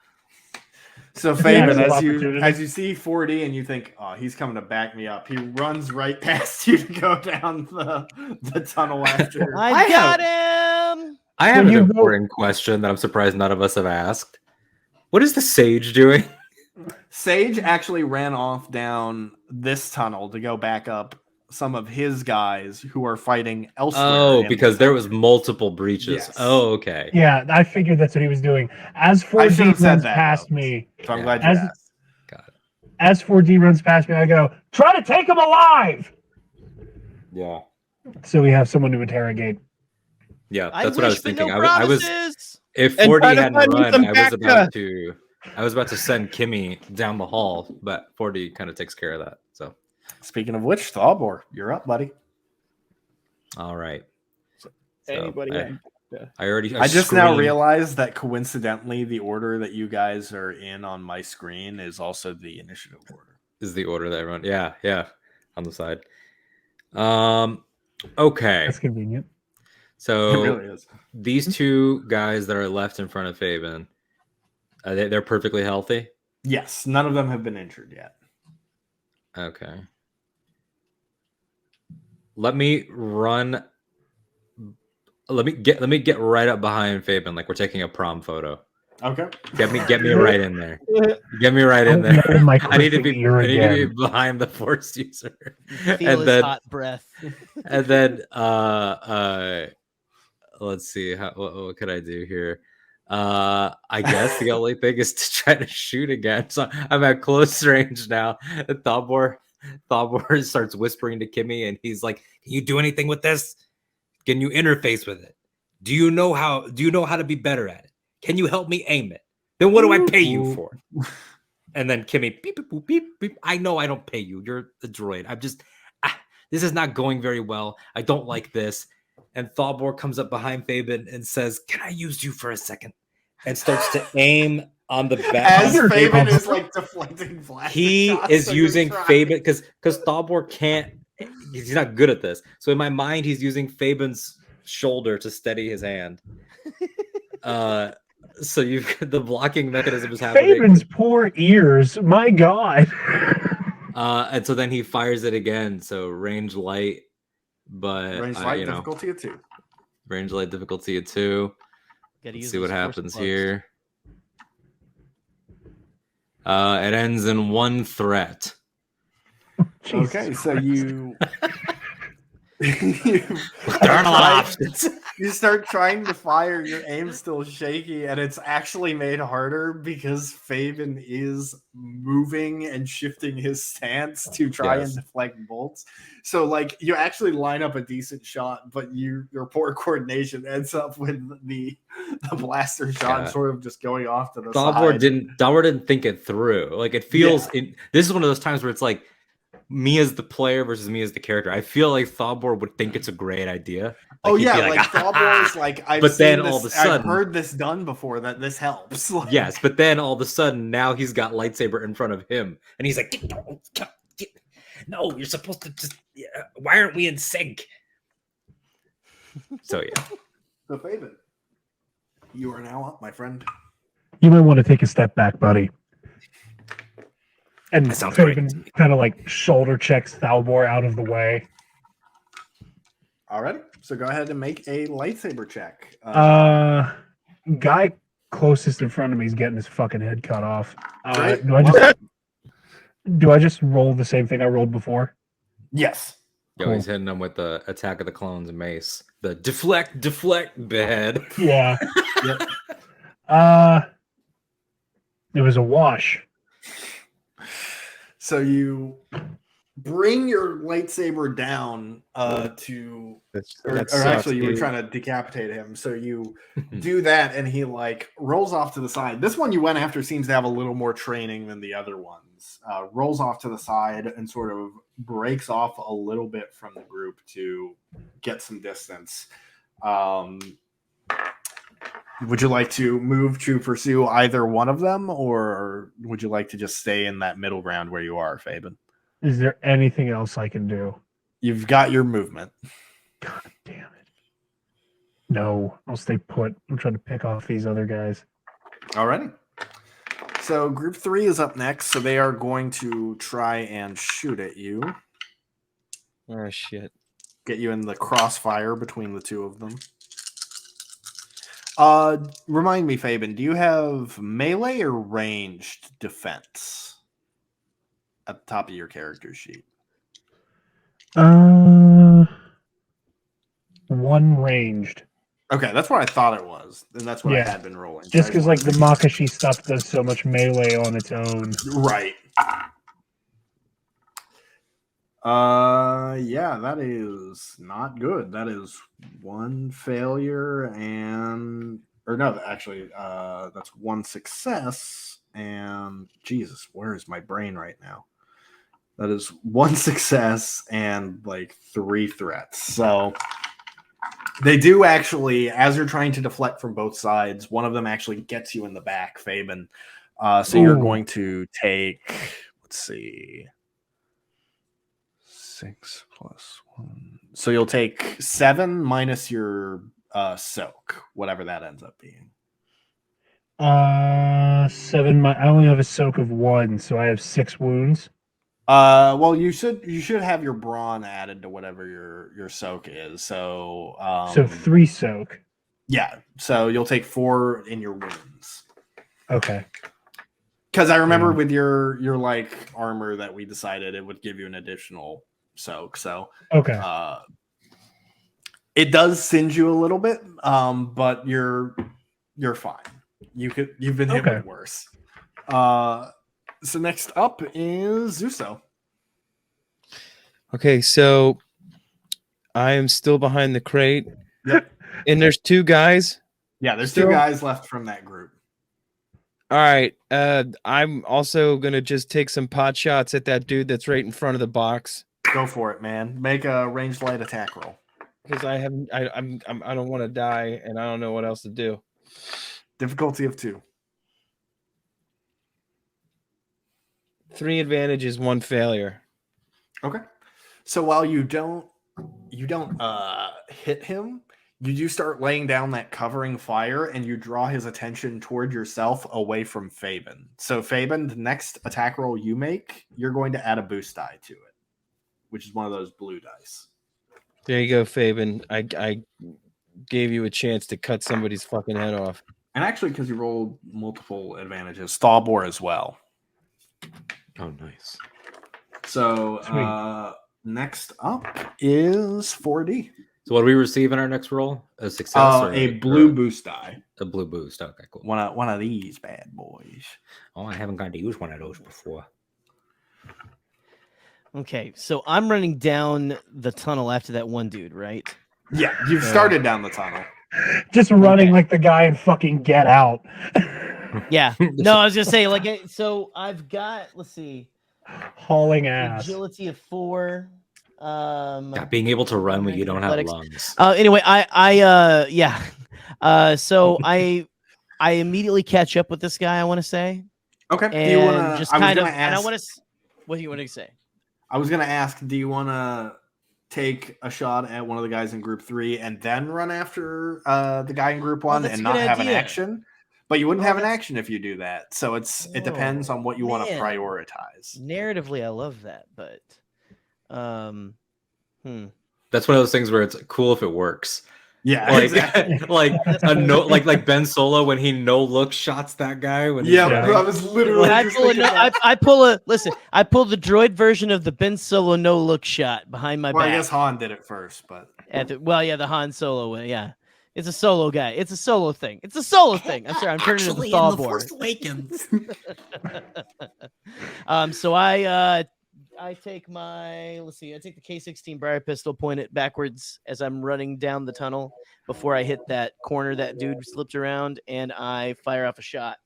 Speaker 2: So Fabian, as you see 40 and you think, oh, he's coming to back me up, he runs right past you to go down the tunnel after.
Speaker 6: I got him.
Speaker 3: I have an important question that I'm surprised none of us have asked. What is the Sage doing?
Speaker 2: Sage actually ran off down this tunnel to go back up some of his guys who are fighting elsewhere.
Speaker 3: Oh, because there was multiple breaches.
Speaker 2: Yes.
Speaker 3: Oh, okay.
Speaker 4: Yeah, I figured that's what he was doing. As 4D runs past me,
Speaker 2: so I'm glad you asked.
Speaker 3: Got it.
Speaker 4: As 4D runs past me, I go, try to take him alive.
Speaker 3: Yeah.
Speaker 4: So we have someone to interrogate.
Speaker 3: Yeah, that's what I was thinking.
Speaker 6: No
Speaker 3: I was if
Speaker 5: And
Speaker 3: 40
Speaker 5: try to
Speaker 3: hadn't
Speaker 5: find
Speaker 3: run,
Speaker 5: some
Speaker 3: I was about to send Kimmy down the hall, but 40 kind of takes care of that. So
Speaker 2: speaking of which, Thalbor, you're up, buddy.
Speaker 3: all right.
Speaker 5: Anybody?
Speaker 3: I
Speaker 2: just now realized that coincidentally the order that you guys are in on my screen is also the initiative order.
Speaker 3: Is the order that everyone yeah on the side. Okay.
Speaker 4: That's convenient.
Speaker 3: So
Speaker 2: It really is.
Speaker 3: these two guys that are left in front of Fabian, they're perfectly healthy.
Speaker 2: Yes, none of them have been injured yet.
Speaker 3: Okay. Let me get right up behind Fabian, like we're taking a prom photo.
Speaker 2: Okay.
Speaker 3: Get me right in there. Get me right in there. I need to be behind the Force user.
Speaker 6: Feel his hot breath.
Speaker 3: And then let's see what could I do here. I guess the only thing is to try to shoot again. So I'm at close range now. And Thalbor starts whispering to Kimmy, and he's like, "Can you do anything with this? Can you interface with it? Do you know how to be better at it? Can you help me aim it? Then what do I pay you for?" And then Kimmy, beep, beep, beep, beep, beep. I know I don't pay you. You're a droid. I'm just, this is not going very well. I don't like this. And Thalbor comes up behind Fabian and says, "Can I use you for a second?" And starts to aim on the back.
Speaker 2: As Fabian is like deflecting blaster
Speaker 3: he
Speaker 2: shots,
Speaker 3: is
Speaker 2: so
Speaker 3: using
Speaker 2: you're
Speaker 3: Fabian because Thalbor can't. He's not good at this. So in my mind, he's using Fabian's shoulder to steady his hand. So you've the blocking mechanism is happening.
Speaker 4: Fabian's poor ears. My God.
Speaker 3: And so then he fires it again. So range light, but
Speaker 2: range light difficulty of 2.
Speaker 3: Range light difficulty of 2. Let's see what happens here. It ends in 1 threat.
Speaker 2: Okay, so you
Speaker 3: There aren't a lot of options.
Speaker 2: You start trying to fire, your aim's still shaky, and it's actually made harder because Fabian is moving and shifting his stance to try and deflect bolts. So, like, you actually line up a decent shot, but your poor coordination ends up with the blaster shot sort of just going off to the side.
Speaker 3: Thalbor didn't think it through. Like, it feels this is one of those times where it's like me as the player versus me as the character. I feel like Thalbor would think it's a great idea. Like,
Speaker 2: Thalbor is like, I've heard this done before, that this helps.
Speaker 3: Yes, but then all of a sudden now he's got lightsaber in front of him, and he's like, "No, you're supposed to just. Why aren't we in sync?" So yeah.
Speaker 2: So Fabian, you are now up, my friend.
Speaker 4: You might want to take a step back, buddy. And Fabian kind of like shoulder checks Thalbor out of the way.
Speaker 2: Alrighty, so go ahead and make a lightsaber check.
Speaker 4: Guy closest in front of me is getting his fucking head cut off. Do I just roll the same thing I rolled before?
Speaker 2: Yes.
Speaker 3: Yo, he's hitting them with the Attack of the Clones mace. The deflect, behead.
Speaker 4: Yeah. It was a wash.
Speaker 2: So you bring your lightsaber down to or actually you were trying to decapitate him, so you do that and he like rolls off to the side. This one you went after seems to have a little more training than the other ones. Rolls off to the side and sort of breaks off a little bit from the group to get some distance. Would you like to move to pursue either one of them, or would you like to just stay in that middle ground where you are, Fabian?
Speaker 4: Is there anything else I can do?
Speaker 2: You've got your movement.
Speaker 4: God damn it. No, I'll stay put. I'm trying to pick off these other guys.
Speaker 2: Alrighty. So group 3 is up next, so they are going to try and shoot at you.
Speaker 5: Oh, shit.
Speaker 2: Get you in the crossfire between the two of them. Remind me, Fabian, do you have melee or ranged defense at the top of your character sheet?
Speaker 4: One ranged.
Speaker 2: Okay, that's what I thought it was, and that's what I had been rolling.
Speaker 4: Just because, like, the Makashi stuff does so much melee on its own.
Speaker 2: Right. Yeah, that is not good. That is one failure that's one success. And Jesus, where is my brain right now? That is one success and like 3 threats. So they do actually, as you're trying to deflect from both sides, one of them actually gets you in the back, Fabian. So you're going to take, let's see, 6 plus 1. So you'll take 7 minus your soak, whatever that ends up being.
Speaker 4: 7. I only have a soak of 1, so I have 6 wounds.
Speaker 2: Well, you should have your brawn added to whatever your soak is. So
Speaker 4: so 3 soak.
Speaker 2: Yeah. So you'll take 4 in your wounds.
Speaker 4: Okay.
Speaker 2: Because I remember with your like armor that we decided it would give you an additional soak. So
Speaker 4: okay.
Speaker 2: It does singe you a little bit, but you're fine. You've been hit with worse. So next up is Zuso.
Speaker 5: Okay, so I am still behind the crate.
Speaker 2: Yep.
Speaker 5: And there's 2 guys.
Speaker 2: Yeah, there's 2 guys left from that group.
Speaker 5: All right. I'm also gonna just take some pot shots at that dude that's right in front of the box.
Speaker 2: Go for it, man. Make a ranged light attack roll.
Speaker 5: Because I don't want to die, and I don't know what else to do.
Speaker 2: Difficulty of 2.
Speaker 5: 3 advantages, 1 failure.
Speaker 2: Okay. So while you don't hit him, you do start laying down that covering fire, and you draw his attention toward yourself away from Fabian. So Fabian, the next attack roll you make, you're going to add a boost die to it, which is one of those blue dice.
Speaker 5: There you go, Fabian. I gave you a chance to cut somebody's fucking head off.
Speaker 2: And actually, because you rolled multiple advantages, Thalbor as well.
Speaker 3: Oh, nice.
Speaker 2: So next up is 4D.
Speaker 3: So what do we receive in our next roll? A success or
Speaker 2: a blue boost die.
Speaker 3: A blue boost. Okay, cool.
Speaker 2: One of these bad boys.
Speaker 3: Oh, I haven't gotten to use one of those before.
Speaker 6: Okay, so I'm running down the tunnel after that one dude, right?
Speaker 2: Yeah, you've started down the tunnel.
Speaker 4: Just running like the guy in fucking Get Out.
Speaker 6: Yeah. No, I was just saying, like, so I've got, let's see,
Speaker 4: hauling ass.
Speaker 6: agility of 4.
Speaker 3: Yeah, being able to run when you don't have lungs.
Speaker 6: Anyway, so I immediately catch up with this guy, I want to say.
Speaker 2: Okay.
Speaker 6: And
Speaker 2: do you wanna,
Speaker 6: just kind of, and I want to, what do you want to say?
Speaker 2: I was going to ask, do you want to take a shot at one of the guys in group 3 and then run after the guy in group 1 and not have an action? But you wouldn't have an action if you do that. So it depends on what you want to prioritize.
Speaker 6: Narratively, I love that, but
Speaker 3: That's one of those things where it's cool if it works.
Speaker 2: Yeah,
Speaker 3: like
Speaker 2: exactly.
Speaker 3: like Ben Solo when he no-look shots that guy. When
Speaker 2: I was literally.
Speaker 6: I pull the droid version of the Ben Solo no-look shot behind my back.
Speaker 2: I guess Han did it first, but
Speaker 6: the Han Solo way, yeah. It's a solo guy. It's a solo thing. It's a solo thing. I'm sorry. I'm turning into the
Speaker 7: Actually, in The
Speaker 6: Thawbor.
Speaker 7: Force Awakens.
Speaker 6: So I take my I take the K16 Briar pistol, point it backwards as I'm running down the tunnel before I hit that corner that dude slipped around, and I fire off a shot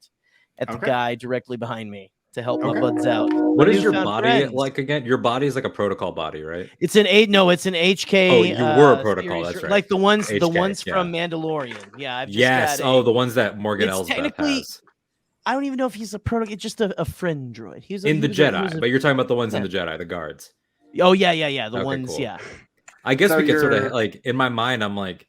Speaker 6: at the guy directly behind me to help my buds out.
Speaker 3: What
Speaker 6: My
Speaker 3: is your
Speaker 6: newfound
Speaker 3: body
Speaker 6: friends.
Speaker 3: like again? Your body is like a protocol body, right?
Speaker 6: It's an HK.
Speaker 3: Oh, you were a protocol.
Speaker 6: series,
Speaker 3: That's right.
Speaker 6: Like the ones
Speaker 3: HK,
Speaker 6: from Mandalorian. Yeah, I've just
Speaker 3: yes.
Speaker 6: got
Speaker 3: The ones that Morgan Elsbeth
Speaker 6: technically.
Speaker 3: has.
Speaker 6: I don't even know if he's a protocol. It's just a friend droid. He's
Speaker 3: In the Jedi, but you're talking about the ones in the Jedi, the guards.
Speaker 6: Oh yeah. The ones,
Speaker 3: cool.
Speaker 6: yeah.
Speaker 3: I guess
Speaker 2: So
Speaker 3: we could sort of like in my mind. I'm like,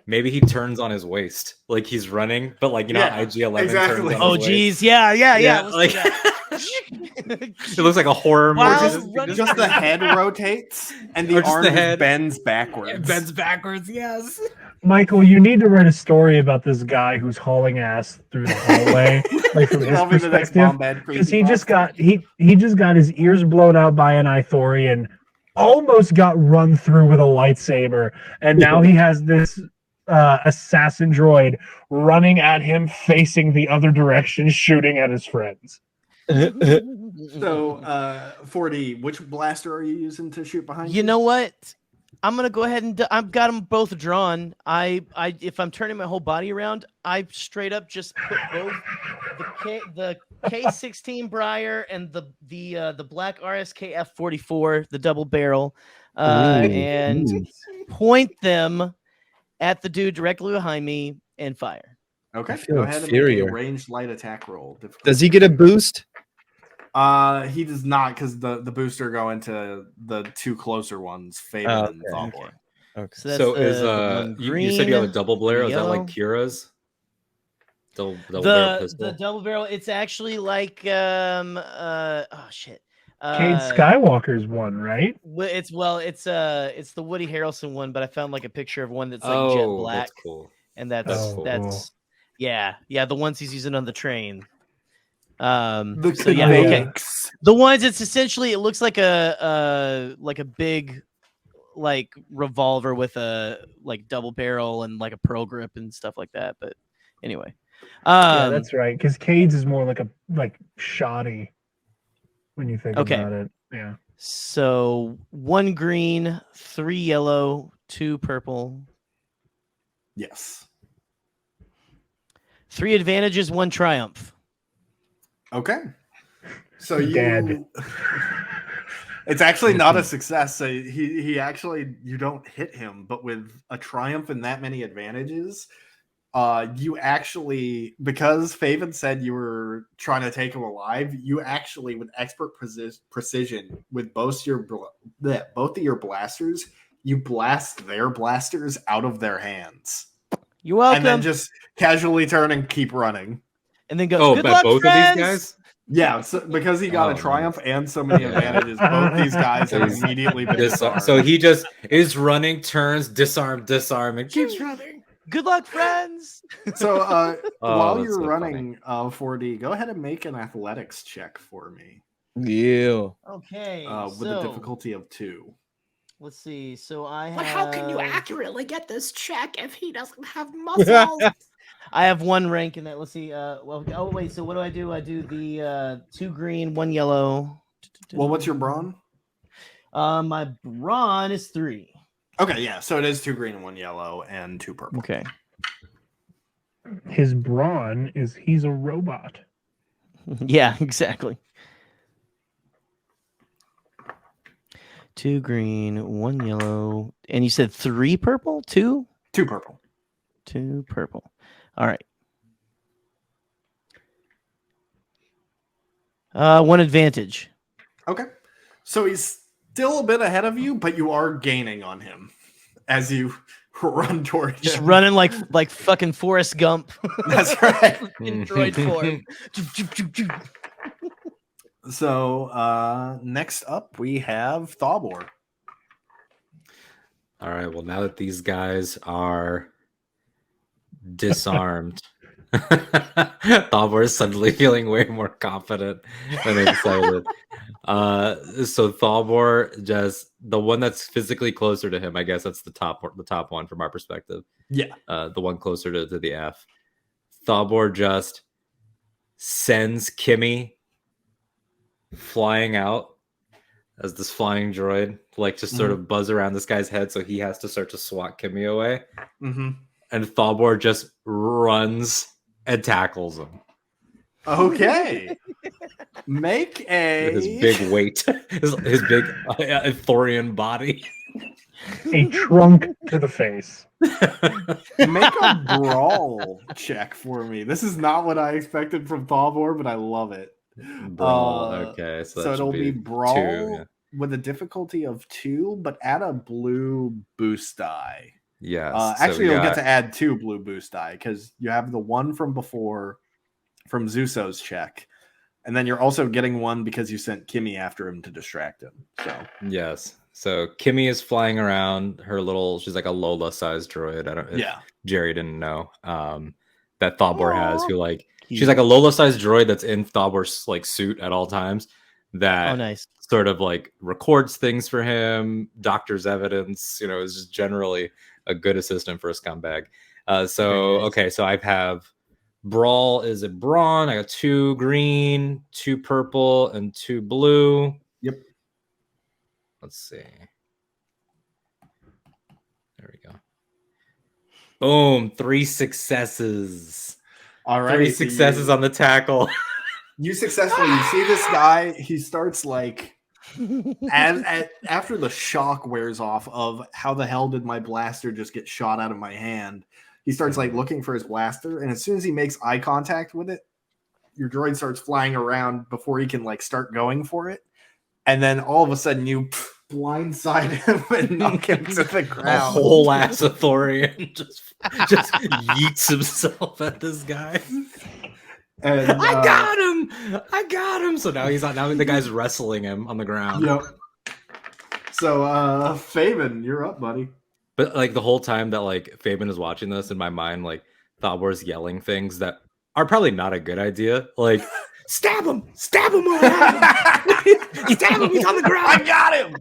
Speaker 3: maybe he turns on his waist, like he's running, but like how IG-11
Speaker 2: exactly.
Speaker 3: turns on
Speaker 6: Oh
Speaker 3: his waist.
Speaker 6: geez, yeah.
Speaker 3: Like it looks like a horror movie.
Speaker 2: Just the head rotates and the arm just bends backwards.
Speaker 3: It bends backwards, yes.
Speaker 4: Michael, you need to write a story about this guy who's hauling ass through the hallway, like from his perspective, because he just got his ears blown out by an Ithorian, almost got run through with a lightsaber, and now he has this assassin droid running at him, facing the other direction, shooting at his friends.
Speaker 2: So, 4D, which blaster are you using to shoot behind you?
Speaker 6: You know what? I'm gonna go ahead and I've got them both drawn. If I'm turning my whole body around, I straight up just put both the K16 Briar and the black RSK F44, the double barrel, and point them at the dude directly behind me and fire.
Speaker 2: Okay, go ahead and make a ranged light attack roll.
Speaker 5: Does he get a boost?
Speaker 2: He does not, because the booster go into the two closer ones, Faven and Thawbor.
Speaker 5: Okay.
Speaker 6: So
Speaker 3: is you said you have a double barrel? Is that like Kira's? Double barrel pistol?
Speaker 6: The double barrel. It's actually like oh shit.
Speaker 4: Cade Skywalker's one, right?
Speaker 6: It's the Woody Harrelson one, but I found like a picture of one that's like jet black.
Speaker 3: That's cool.
Speaker 6: And that's
Speaker 4: cool.
Speaker 6: Yeah, the ones he's using on the train.
Speaker 2: The
Speaker 6: ones it's essentially it looks like a big like revolver with a like double barrel and like a pearl grip and stuff like that. But anyway,
Speaker 4: yeah, that's right. Because Cade's is more like shoddy when you think about it. Yeah.
Speaker 6: So 1 green, 3 yellow, 2 purple.
Speaker 2: Yes.
Speaker 6: 3 advantages, 1 triumph.
Speaker 2: Okay. So it's actually not a success. So he actually, you don't hit him, but with a triumph and that many advantages, you actually, because Faven said you were trying to take him alive, you actually, with expert precision, with both of your blasters, you blast their blasters out of their hands.
Speaker 6: You're welcome.
Speaker 2: And then just casually turn and keep running.
Speaker 6: And then go, good luck,
Speaker 3: both
Speaker 6: friends!
Speaker 3: of these guys?
Speaker 2: Yeah, so because he got a triumph and so many advantages, both these guys have immediately been disarmed.
Speaker 3: So he just is running, turns, disarm, and keeps running.
Speaker 6: Good luck, friends!
Speaker 2: So while you're running 4D, go ahead and make an athletics check for me.
Speaker 5: Yeah.
Speaker 6: Okay.
Speaker 2: With a difficulty of 2.
Speaker 6: Let's see. So I have...
Speaker 7: But how can you accurately get this check if he doesn't have muscles?
Speaker 6: I have 1 rank in that. Let's see. Oh wait. So what do? I do the 2 green, 1 yellow.
Speaker 2: Well, what's your brawn?
Speaker 6: My brawn is 3.
Speaker 2: Okay, yeah. So it is 2 green and 1 yellow and 2 purple.
Speaker 6: Okay.
Speaker 4: His brawn is he's a robot.
Speaker 6: Yeah, exactly. 2 green, 1 yellow, and you said 3 purple? 2?
Speaker 2: 2 purple.
Speaker 6: 2 purple. All right. 1 advantage.
Speaker 2: Okay. So he's still a bit ahead of you, but you are gaining on him as you run toward him.
Speaker 6: Just running like fucking Forrest Gump.
Speaker 2: That's right.
Speaker 6: In droid form.
Speaker 2: So next up we have Thawbor.
Speaker 3: All right. Well, now that these guys are disarmed, Thalbor is suddenly feeling way more confident and excited. So Thalbor, just the one that's physically closer to him, I guess that's the top one from our perspective.
Speaker 2: Yeah.
Speaker 3: The one closer to the F. Thalbor just sends Kimmy flying out as this flying droid, like just sort of buzz around this guy's head, so he has to start to swat Kimmy away.
Speaker 2: Mm-hmm.
Speaker 3: And Thalbor just runs and tackles him.
Speaker 2: Okay. Make a
Speaker 3: His big weight, his big Thorian body.
Speaker 4: A trunk to the face.
Speaker 2: make a brawl check for me. This is not what I expected from Thalbor, but I love it.
Speaker 3: Brawl. Okay, so
Speaker 2: it'll be brawl
Speaker 3: 2, yeah.
Speaker 2: with a difficulty of 2, but add a blue boost die.
Speaker 3: Yes.
Speaker 2: Actually, you'll get to add 2 blue boost die because you have the one from before from Zuso's check, and then you're also getting one because you sent Kimmy after him to distract him. So
Speaker 3: yes. So Kimmy is flying around her little. She's like a Lola-sized droid. I don't.
Speaker 2: Yeah.
Speaker 3: Jerry didn't know that Thalbor has. Who like she's like a Lola-sized droid that's in Thalbor's like suit at all times. That
Speaker 6: nice.
Speaker 3: Sort of like records things for him, doctors evidence. You know, is just generally a good assistant for a scumbag. Okay, so I have Brawl is a brawn. I got 2 green, 2 purple, and 2 blue.
Speaker 2: Yep.
Speaker 3: Let's see. There we go. Boom. 3 successes.
Speaker 2: All right.
Speaker 3: 3 successes on the tackle.
Speaker 2: You successfully. You see this guy. He starts like after the shock wears off of how the hell did my blaster just get shot out of my hand. He starts like looking for his blaster, and as soon as he makes eye contact with it, your droid starts flying around before he can like start going for it, and then all of a sudden you blindside him and knock him to the ground.
Speaker 3: A whole ass Thorian just yeets himself at this guy.
Speaker 2: And,
Speaker 3: I got him. So now now the guy's wrestling him on the ground.
Speaker 2: Yep. So Fabian, you're up, buddy.
Speaker 3: But like the whole time that like Fabian is watching this, in my mind, like Thalbor's yelling things that are probably not a good idea. Like stab him, stab him, stab him, he's on the ground.
Speaker 2: I got him.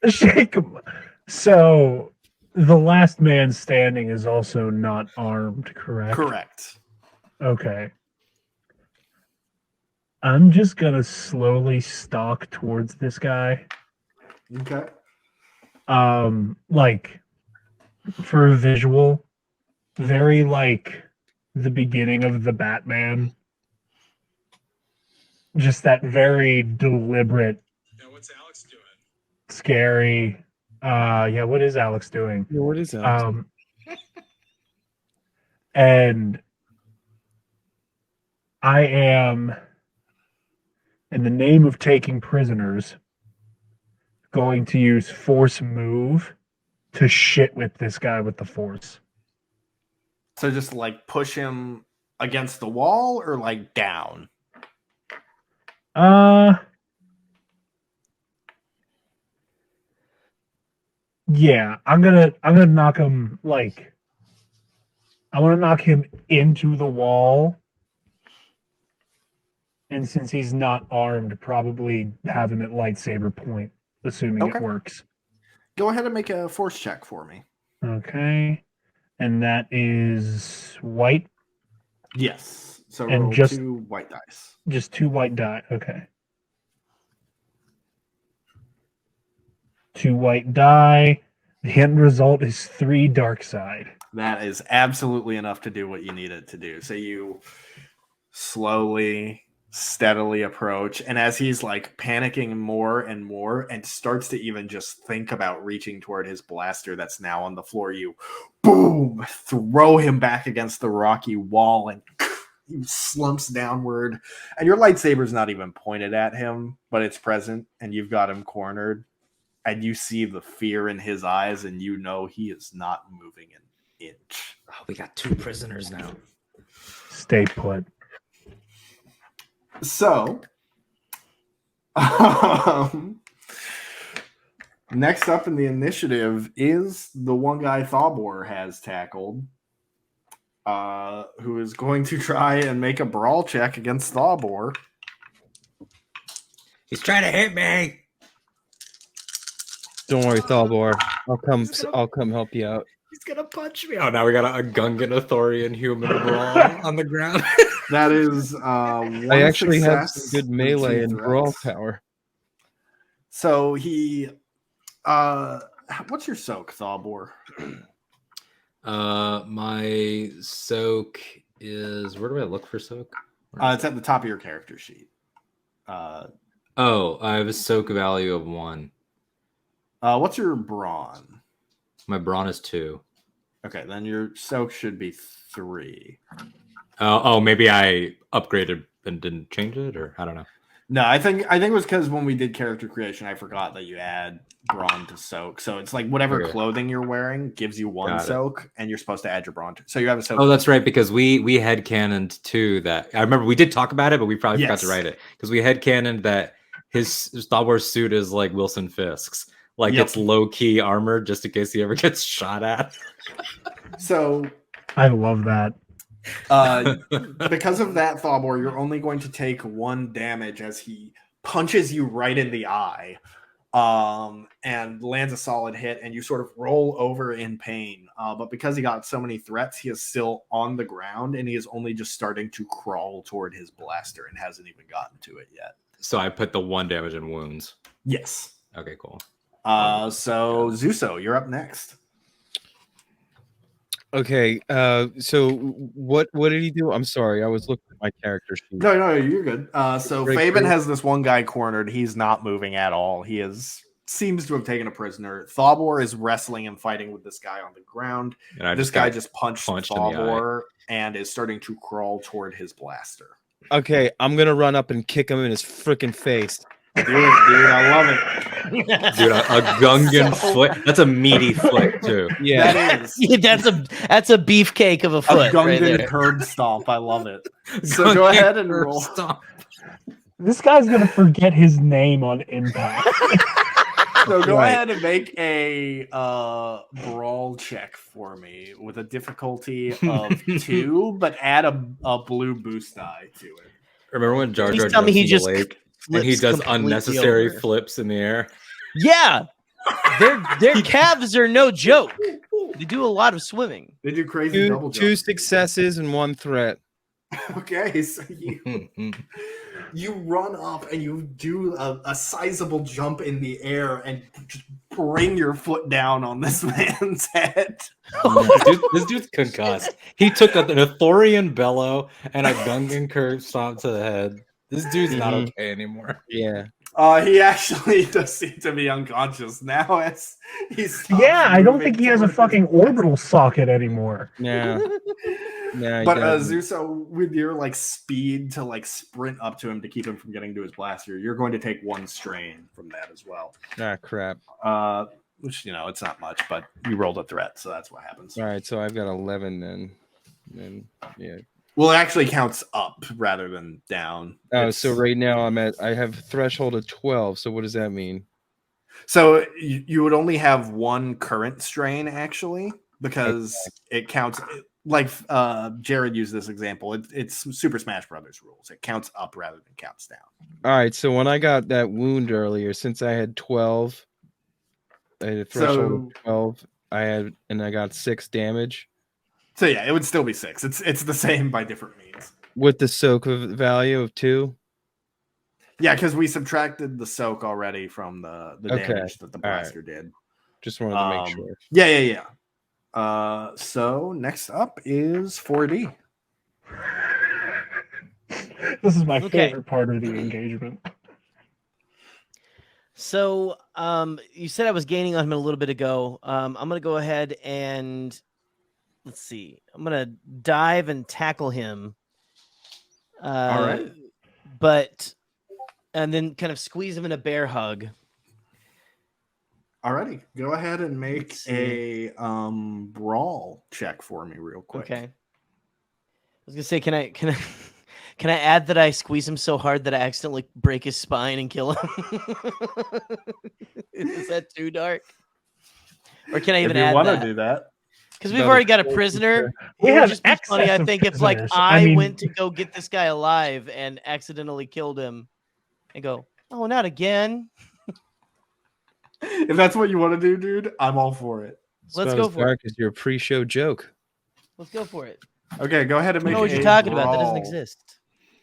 Speaker 4: Shake him. So the last man standing is also not armed, correct?
Speaker 2: Correct.
Speaker 4: Okay. I'm just gonna slowly stalk towards this guy.
Speaker 2: Okay.
Speaker 4: Like for a visual, very like the beginning of the Batman. Just that very deliberate.
Speaker 8: Now what's Alex doing?
Speaker 4: Scary. Yeah, what is Alex doing?
Speaker 5: Yeah, what is Alex?
Speaker 4: And I am, in the name of taking prisoners, going to use force move to shit with this guy with the force.
Speaker 2: So just like push him against the wall or like down?
Speaker 4: Yeah, I'm gonna knock him like I want to knock him into the wall. And since he's not armed, probably have him at lightsaber point, assuming
Speaker 2: Okay.
Speaker 4: it works.
Speaker 2: Go ahead and make a force check for me.
Speaker 4: Okay. And that is white.
Speaker 2: Yes. So
Speaker 4: And
Speaker 2: roll
Speaker 4: just-
Speaker 2: 2 white dice.
Speaker 4: Just 2 white die. Okay. 2 white die. The end result is 3 dark side.
Speaker 2: That is absolutely enough to do what you need it to do. So you slowly, steadily approach, and as he's like panicking more and more and starts to even just think about reaching toward his blaster that's now on the floor, you boom, throw him back against the rocky wall, and he slumps downward, and your lightsaber's not even pointed at him, but it's present, and you've got him cornered, and you see the fear in his eyes, and you know he is not moving an inch.
Speaker 3: Oh, we got 2 prisoners now.
Speaker 4: Stay put.
Speaker 2: So, next up in the initiative is the one guy Thalbor has tackled. who is going to try and make a brawl check against Thawbor.
Speaker 3: He's trying to hit me.
Speaker 5: Don't worry, Thalbor. I'll come help you out.
Speaker 7: He's gonna punch me.
Speaker 3: Oh, now we got a Gungan Athorian human brawl on the ground.
Speaker 2: That is
Speaker 5: I actually have some good melee and brawl power.
Speaker 2: So he what's your soak, Thawbor?
Speaker 3: My soak is, where do I look for soak?
Speaker 2: It's at the top of your character sheet.
Speaker 3: I have a soak value of 1.
Speaker 2: What's your brawn?
Speaker 3: My brawn is 2.
Speaker 2: Okay, then your soak should be 3.
Speaker 3: Maybe I upgraded and didn't change it, or I don't know.
Speaker 2: No, I think it was because when we did character creation, I forgot that you add brawn to soak. So it's like whatever clothing you're wearing gives you 1 soak, and you're supposed to add your brawn to. So you have a soak.
Speaker 3: Oh, that's right, because we headcanoned too that. I remember we did talk about it, but we probably forgot to write it because we headcanoned that his Star Wars suit is like Wilson Fisk's. Like it's low key armor just in case he ever gets shot at.
Speaker 2: So
Speaker 4: I love that.
Speaker 2: Because of that, Thawbor, you're only going to take 1 damage as he punches you right in the eye, and lands a solid hit, and you sort of roll over in pain. But because he got so many threats, he is still on the ground, and he is only just starting to crawl toward his blaster and hasn't even gotten to it yet.
Speaker 3: So I put the 1 damage in wounds.
Speaker 2: Yes.
Speaker 3: Okay, cool.
Speaker 2: So Zuso, you're up next.
Speaker 5: Okay, so what did he do? I'm sorry, I was looking at my character sheet.
Speaker 2: No, you're good. So Fabian has this one guy cornered. He's not moving at all. He seems to have taken a prisoner. Thawbor is wrestling and fighting with this guy on the ground.
Speaker 3: And
Speaker 2: this guy just punched Thawbor and is starting to crawl toward his blaster.
Speaker 5: Okay, I'm gonna run up and kick him in his freaking face.
Speaker 2: Do it, dude. I love it.
Speaker 3: Dude, a Gungan foot. That's a meaty foot too.
Speaker 5: Yeah,
Speaker 2: that is.
Speaker 6: Yeah, that's a beefcake of a foot.
Speaker 2: A Gungan
Speaker 6: right there.
Speaker 2: curb stomp. I love it. So go ahead and roll.
Speaker 3: Stomp.
Speaker 4: This guy's gonna forget his name on impact.
Speaker 2: So go ahead and make a brawl check for me with a difficulty of 2, but add a blue boost die to it.
Speaker 3: Remember when Jar Jar
Speaker 6: Please tell me
Speaker 3: jumps
Speaker 6: he
Speaker 3: in the
Speaker 6: just
Speaker 3: lake and he does
Speaker 6: completely
Speaker 3: unnecessary
Speaker 6: over.
Speaker 3: flips in the air?
Speaker 6: Yeah, their calves are no joke. They do a lot of swimming.
Speaker 2: They do crazy double jumps.
Speaker 5: 2 successes and 1 threat.
Speaker 2: Okay, so you run up and you do a sizable jump in the air and just bring your foot down on this man's head.
Speaker 3: This dude's concussed. He took an Athorian bellow and a Gungan curve stomp to the head. This dude's not okay anymore.
Speaker 5: Yeah.
Speaker 2: He actually does seem to be unconscious now as he's.
Speaker 4: Yeah, I don't think he has a fucking orbital socket anymore.
Speaker 5: Yeah. Yeah.
Speaker 2: But Zuso, with your like speed to like sprint up to him to keep him from getting to his blaster, you're going to take 1 strain from that as well.
Speaker 5: Ah, crap.
Speaker 2: Which it's not much, but you rolled a threat, so that's what happens.
Speaker 5: All right, so I've got 11 then. Then yeah.
Speaker 2: Well, it actually counts up rather than down.
Speaker 5: Oh, so right now I have a threshold of 12. So what does that mean?
Speaker 2: So you would only have 1 current strain actually, because it counts. Like Jared used this example. It's Super Smash Brothers rules. It counts up rather than counts down.
Speaker 5: All right, so when I got that wound earlier, since I had 12, I had a threshold of 12. I got 6 damage.
Speaker 2: So yeah, it would still be 6. It's the same by different means.
Speaker 5: With the soak value of 2.
Speaker 2: Yeah, because we subtracted the soak already from the damage that the blaster did.
Speaker 5: Just wanted to make sure.
Speaker 2: Yeah. So next up is 4D.
Speaker 4: This is my favorite part of the engagement.
Speaker 6: So, you said I was gaining on him a little bit ago. I'm gonna go ahead and let's see. I'm gonna dive and tackle him.
Speaker 2: All right.
Speaker 6: And then kind of squeeze him in a bear hug.
Speaker 2: Alrighty, go ahead and make a brawl check for me real quick.
Speaker 6: Okay. I was gonna say, can I add that I squeeze him so hard that I accidentally break his spine and kill him? Is that too dark? Or can I even
Speaker 2: if you
Speaker 6: add
Speaker 2: want
Speaker 6: that?
Speaker 2: to do that?
Speaker 6: Because we've already got a prisoner.
Speaker 4: We
Speaker 6: It would
Speaker 4: have
Speaker 6: just be funny,
Speaker 4: excess
Speaker 6: I
Speaker 4: of
Speaker 6: think, if like
Speaker 4: prisoners.
Speaker 6: I
Speaker 4: mean,
Speaker 6: went to go get this guy alive and accidentally killed him and go, oh, not again.
Speaker 2: If that's what you want to do, dude, I'm all for it.
Speaker 6: Let's
Speaker 5: About
Speaker 6: go
Speaker 5: as
Speaker 6: for it.
Speaker 5: dark as your pre-show joke.
Speaker 6: Let's go for it.
Speaker 2: Okay, go ahead and
Speaker 6: I
Speaker 2: make
Speaker 6: know what
Speaker 2: a
Speaker 6: you're talking about. That doesn't
Speaker 2: brawl-
Speaker 6: exist.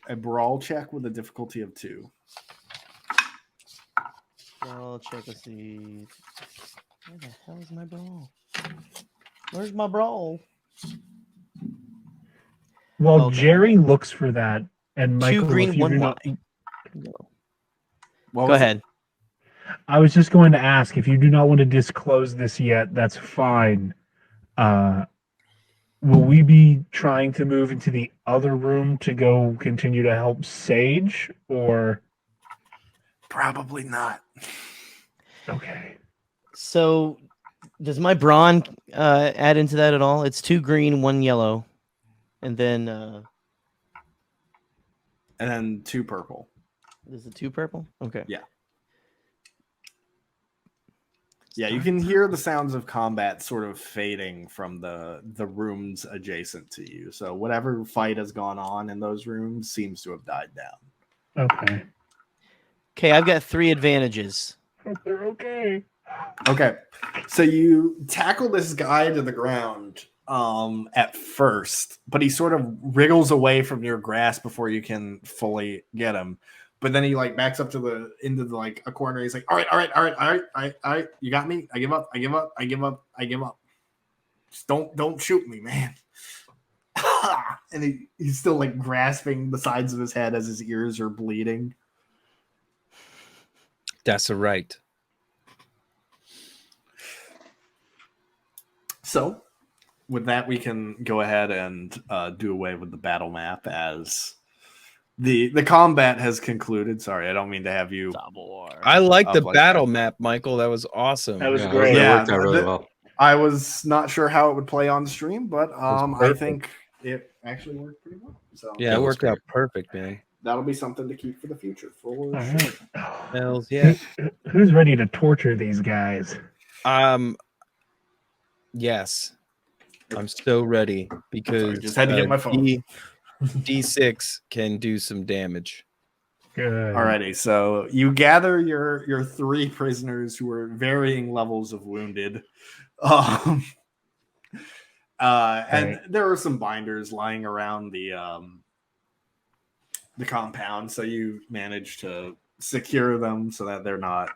Speaker 2: A brawl check with a difficulty of 2.
Speaker 6: Brawl check. Let's see. Where the hell is my brawl? Where's my brawl?
Speaker 4: While
Speaker 6: Okay.
Speaker 4: Jerry looks for that, and Michael,
Speaker 6: green,
Speaker 4: if you
Speaker 6: one
Speaker 4: do not,
Speaker 2: What
Speaker 6: Go
Speaker 2: was it?
Speaker 6: ahead.
Speaker 4: I was just going to ask if you do not want to disclose this yet. That's fine. Will we be trying to move into the other room to go continue to help Sage, or
Speaker 2: Probably not.
Speaker 4: okay?
Speaker 6: So, does my brawn add into that at all? It's 2 green, 1 yellow, and then
Speaker 2: And then 2 purple.
Speaker 6: is it 2 purple? Okay.
Speaker 2: Yeah. Yeah, you can hear the sounds of combat sort of fading from the rooms adjacent to you. So whatever fight has gone on in those rooms seems to have died down.
Speaker 4: Okay.
Speaker 6: Okay, I've got 3 advantages.
Speaker 4: They're okay.
Speaker 2: Okay. So you tackle this guy to the ground at first, but he sort of wriggles away from your grasp before you can fully get him. But then he like backs up to into like a corner. He's like, all right. You got me. I give up. Just don't shoot me, man. And he's still like grasping the sides of his head as his ears are bleeding.
Speaker 5: That's a right.
Speaker 2: So with that, we can go ahead and do away with the battle map as the combat has concluded. Sorry, I don't mean to have you.
Speaker 5: I like the
Speaker 2: like
Speaker 5: battle
Speaker 2: that.
Speaker 5: map, Michael. That was awesome.
Speaker 4: That was
Speaker 3: Yeah,
Speaker 4: great.
Speaker 3: That
Speaker 2: Yeah,
Speaker 3: worked out really well.
Speaker 2: I was not sure how it would play on stream, but I
Speaker 5: perfect.
Speaker 2: think it actually worked pretty well. So
Speaker 5: Yeah, it worked out perfect, man.
Speaker 2: that'll be something to keep for the future. For
Speaker 4: All
Speaker 2: sure.
Speaker 4: right.
Speaker 5: Hells yeah.
Speaker 4: Who's ready to torture these guys?
Speaker 5: Yes. I'm so ready because
Speaker 2: Sorry, just had to get my phone.
Speaker 5: D6 can do some damage.
Speaker 4: Good.
Speaker 2: Alrighty, so you gather your 3 prisoners who are varying levels of wounded. And there are some binders lying around the compound, so you manage to secure them so that they're not,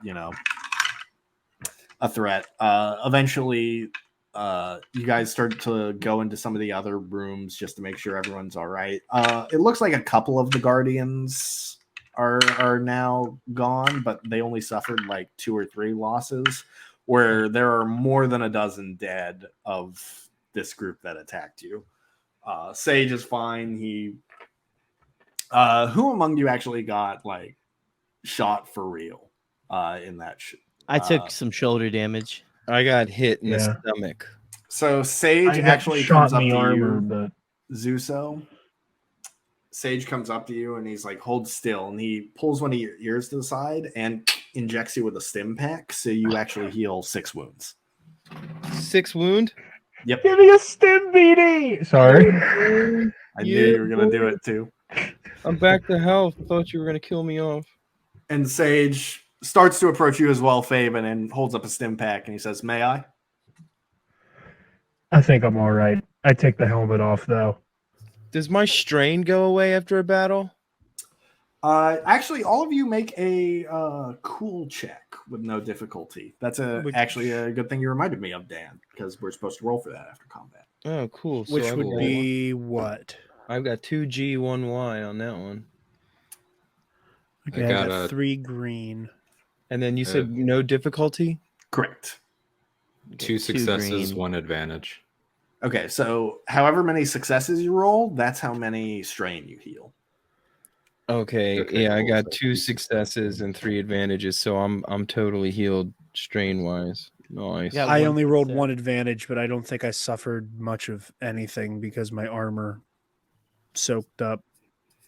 Speaker 2: a threat. Eventually, you guys start to go into some of the other rooms just to make sure everyone's all right. It looks like a couple of the guardians are now gone, but they only suffered like 2 or 3 losses, where there are more than a dozen dead of this group that attacked you. Sage is fine. Who among you actually got like shot for real in that?
Speaker 6: I took some shoulder damage.
Speaker 5: I got hit in the
Speaker 4: Yeah.
Speaker 5: stomach.
Speaker 2: So Sage
Speaker 4: I got
Speaker 2: actually
Speaker 4: shot
Speaker 2: comes
Speaker 4: in
Speaker 2: up
Speaker 4: the
Speaker 2: to
Speaker 4: armor,
Speaker 2: you,
Speaker 4: but
Speaker 2: Zuso. Sage comes up to you and he's like, hold still. And he pulls one of your ears to the side and injects you with a stim pack. So you actually heal 6 wounds.
Speaker 5: 6 wound?
Speaker 2: Yep.
Speaker 4: give me a stim BD. Sorry.
Speaker 2: I knew you were going to do it too.
Speaker 5: I'm back to health. I thought you were going to kill me off.
Speaker 2: And Sage starts to approach you as well, Fabian, and holds up a stim pack and he says, may I?
Speaker 4: I think I'm all right. I take the helmet off though.
Speaker 5: Does my strain go away after a battle?
Speaker 2: Actually, all of you make a cool check with no difficulty. That's actually a good thing you reminded me of, Dan, because we're supposed to roll for that after combat.
Speaker 5: Oh, cool. So
Speaker 8: Which
Speaker 5: I
Speaker 8: would
Speaker 5: will-
Speaker 8: be what?
Speaker 5: I've got 2G, 1Y on that one.
Speaker 8: Okay, I got 3 green.
Speaker 5: And then you said no difficulty?
Speaker 2: Correct.
Speaker 3: 2 successes,
Speaker 6: green.
Speaker 3: 1 advantage.
Speaker 2: Okay, so however many successes you roll, that's how many strain you heal.
Speaker 5: Okay,
Speaker 3: Okay,
Speaker 5: yeah, I
Speaker 3: cool.
Speaker 5: got
Speaker 3: So
Speaker 5: 2 successes and 3 advantages, so I'm totally healed strain wise. Nice.
Speaker 6: Yeah.
Speaker 8: I
Speaker 6: one
Speaker 8: only rolled
Speaker 6: success.
Speaker 8: 1 advantage, but I don't think I suffered much of anything because my armor soaked up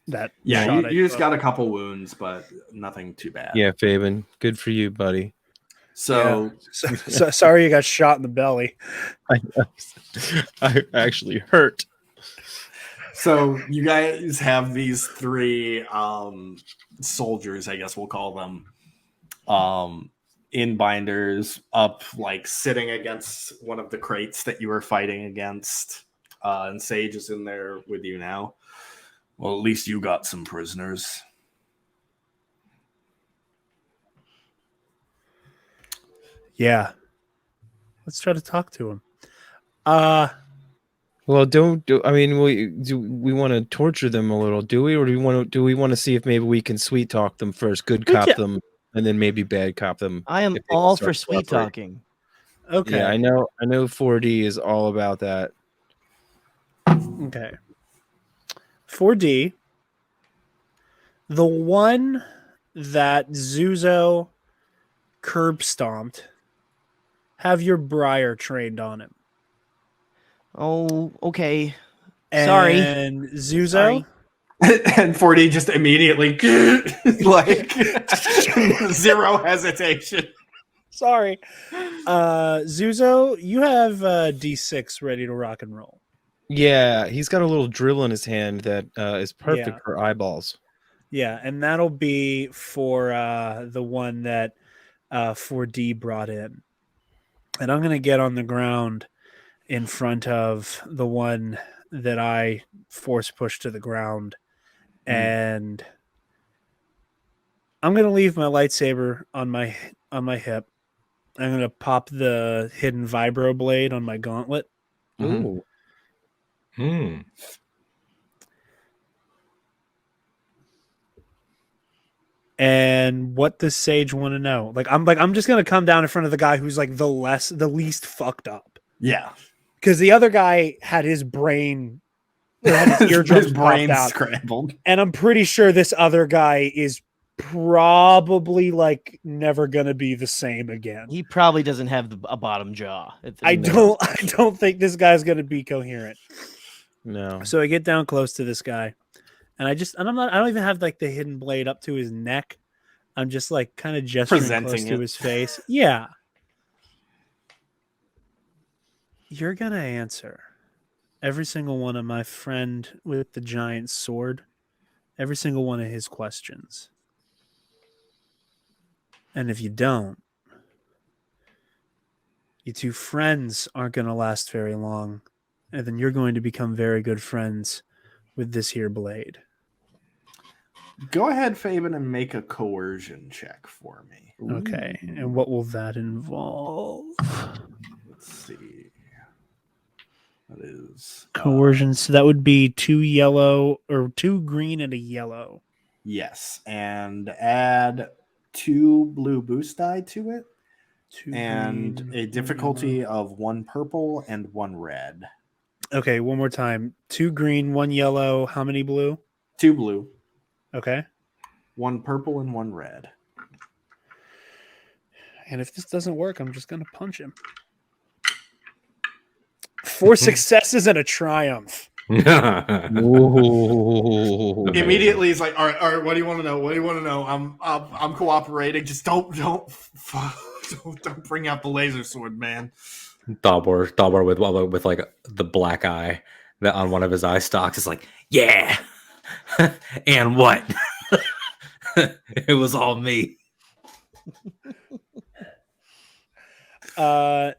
Speaker 8: that
Speaker 2: Yeah,
Speaker 8: shot I
Speaker 2: you just
Speaker 8: took.
Speaker 2: got a couple wounds, but nothing too bad.
Speaker 5: Yeah, Fabian, good for you, buddy.
Speaker 2: So,
Speaker 8: So sorry you got shot in the belly.
Speaker 5: I actually hurt.
Speaker 2: so you guys have these three soldiers, I guess we'll call them, in binders, up, like sitting against one of the crates that you were fighting against. And Sage is in there with you now. Well, at least you got some prisoners.
Speaker 8: Yeah. Let's try to talk to him.
Speaker 5: Well, I mean, we want to torture them a little, do we? Or do we want to see if maybe we can sweet talk them first, good cop them, and then maybe bad cop them?
Speaker 6: I am all for sweet talking.
Speaker 8: Okay.
Speaker 5: Yeah, I know 4D is all about that.
Speaker 8: Okay. 4D. The one that Zuzo curb stomped, have your Briar trained on him.
Speaker 6: Oh, okay.
Speaker 8: Sorry. And Zuzo?
Speaker 6: Sorry.
Speaker 2: And 4D just immediately, like, zero hesitation.
Speaker 8: Sorry. Zuzo, you have D6 ready to rock and roll.
Speaker 5: Yeah, he's got a little drill in his hand that is perfect for eyeballs.
Speaker 8: Yeah, and that'll be for the one that 4D brought in. And I'm going to get on the ground in front of the one that I force pushed to the ground. And I'm going to leave my lightsaber on my hip. I'm going to pop the hidden vibro blade on my gauntlet.
Speaker 5: Ooh.
Speaker 8: And what does Sage want to know? I'm just gonna come down in front of the guy who's like the least fucked up.
Speaker 2: Yeah,
Speaker 8: because the other guy had his brain, had his eardrums popped out,
Speaker 2: scrambled,
Speaker 8: and I'm pretty sure this other guy is probably like never gonna be the same again.
Speaker 6: He probably doesn't have a bottom jaw.
Speaker 8: I don't think this guy's gonna be coherent.
Speaker 5: No.
Speaker 8: So I get down close to this guy. And I don't even have like the hidden blade up to his neck. I'm just like kind of gesturing close to his face. Yeah. You're going to answer every single one of my friend with the giant sword, every single one of his questions. And if you don't, you two friends aren't going to last very long. And then you're going to become very good friends with this here blade.
Speaker 2: Go ahead, Fabian, and make a coercion check for me.
Speaker 8: Okay. And what will that involve?
Speaker 2: Let's see. That is
Speaker 8: coercion. So that would be 2 yellow or 2 green and a yellow.
Speaker 2: Yes. And add 2 blue boost die to it.
Speaker 8: 2
Speaker 2: and
Speaker 8: green,
Speaker 2: a difficulty of 1 purple and 1 red.
Speaker 8: Okay, one more time. 2 green, 1 yellow. How many blue?
Speaker 2: 2 blue.
Speaker 8: Okay.
Speaker 2: 1 purple and 1 red.
Speaker 8: And if this doesn't work, I'm just going to punch him. 4 successes and a triumph.
Speaker 2: Immediately, he's like, "All right. What do you want to know? What do you want to know? I'm cooperating. Just don't bring out the laser sword, man."
Speaker 3: Thalbor with like the black eye that on one of his eye stalks is like, yeah. And what? It was all me.
Speaker 8: I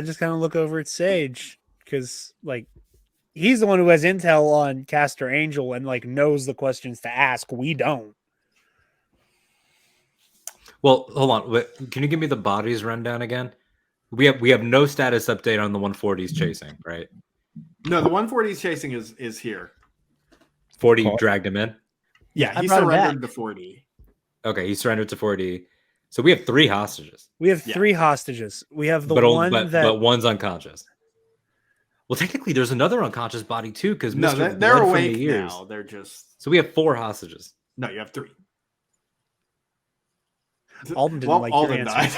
Speaker 8: just kind of look over at Sage because like he's the one who has intel on Caster Angel and like knows the questions to ask. We don't.
Speaker 3: Well, hold on. Can you give me the bodies rundown again? We have no status update on the 140s chasing, right?
Speaker 2: No, the 140s chasing is here.
Speaker 3: 40 dragged him in?
Speaker 2: Yeah, he surrendered to 40.
Speaker 3: Okay, he surrendered to 40. So we have 3 hostages.
Speaker 8: We have 3 hostages. We have the
Speaker 3: but one's unconscious. Well, technically, there's another unconscious body too, because
Speaker 2: they're awake now. They're just
Speaker 3: so we have 4 hostages.
Speaker 2: No, you have 3.
Speaker 8: Alden didn't like your answer.
Speaker 2: Died.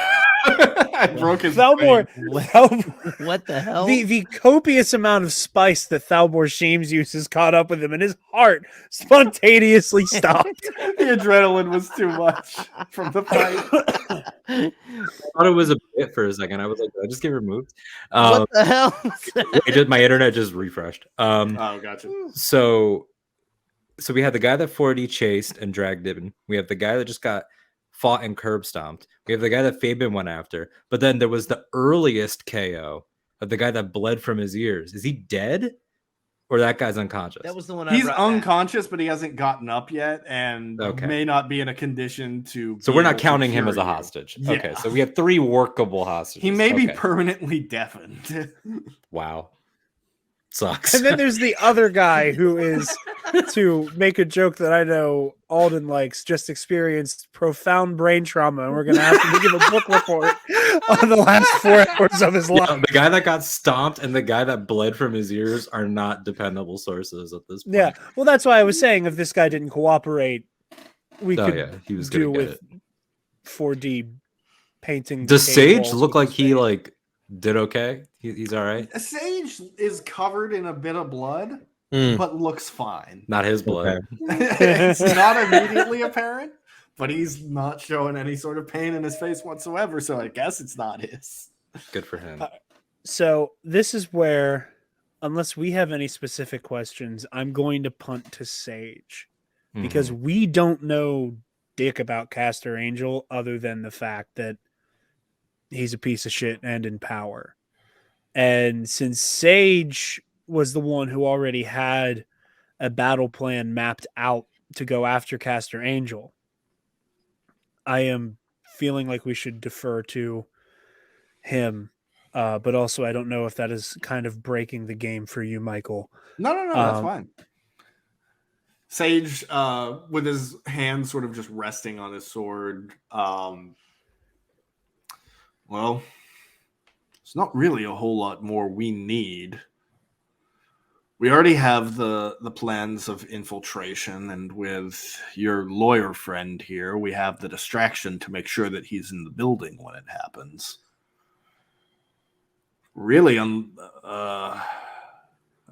Speaker 2: I broke his
Speaker 8: Thalbor,
Speaker 2: brain.
Speaker 6: What the hell?
Speaker 8: the copious amount of spice that Thalbor Shames uses caught up with him, and his heart spontaneously stopped.
Speaker 2: The adrenaline was too much from the fight.
Speaker 3: I thought it was a bit for a second. I was like, did I just get removed?
Speaker 6: What the hell?
Speaker 3: My internet just refreshed.
Speaker 2: Oh, gotcha.
Speaker 3: So we had the guy that 4D chased and dragged in. We have the guy that just got fought and curb stomped. We have the guy that Fabian went after. But then there was the earliest KO of the guy that bled from his ears. Is he dead? Or that guy's unconscious?
Speaker 6: That was the one.
Speaker 2: He's unconscious, but he hasn't gotten up yet, and may not be in a condition to.
Speaker 3: So we're not counting him as a hostage.
Speaker 2: Yeah.
Speaker 3: Okay, so we have 3 workable hostages.
Speaker 2: He may be permanently deafened.
Speaker 3: Wow. Sucks.
Speaker 8: And then there's the other guy who is, to make a joke that I know Alden likes, just experienced profound brain trauma, and we're going to ask him to give a book report on the last 4 hours of his life.
Speaker 3: The guy that got stomped and the guy that bled from his ears are not dependable sources at this point.
Speaker 8: Yeah, well, that's why I was saying if this guy didn't cooperate, we could
Speaker 3: he was
Speaker 8: do
Speaker 3: gonna
Speaker 8: with 4D painting.
Speaker 3: Does Sage look like he did okay? He's all right.
Speaker 2: Sage is covered in a bit of blood, but looks fine.
Speaker 3: Not his blood.
Speaker 2: It's not immediately apparent, but he's not showing any sort of pain in his face whatsoever, so I guess it's not his.
Speaker 3: Good for him.
Speaker 8: So this is where, unless we have any specific questions, I'm going to punt to Sage. Because we don't know dick about Caster Angel other than the fact that he's a piece of shit and in power. And since Sage was the one who already had a battle plan mapped out to go after Caster Angel, I am feeling like we should defer to him. But also, I don't know if that is kind of breaking the game for you, Michael.
Speaker 2: No, that's fine. Sage, with his hand sort of just resting on his sword, well, it's not really a whole lot more we need. We already have the plans of infiltration, and with your lawyer friend here, we have the distraction to make sure that he's in the building when it happens. Really, I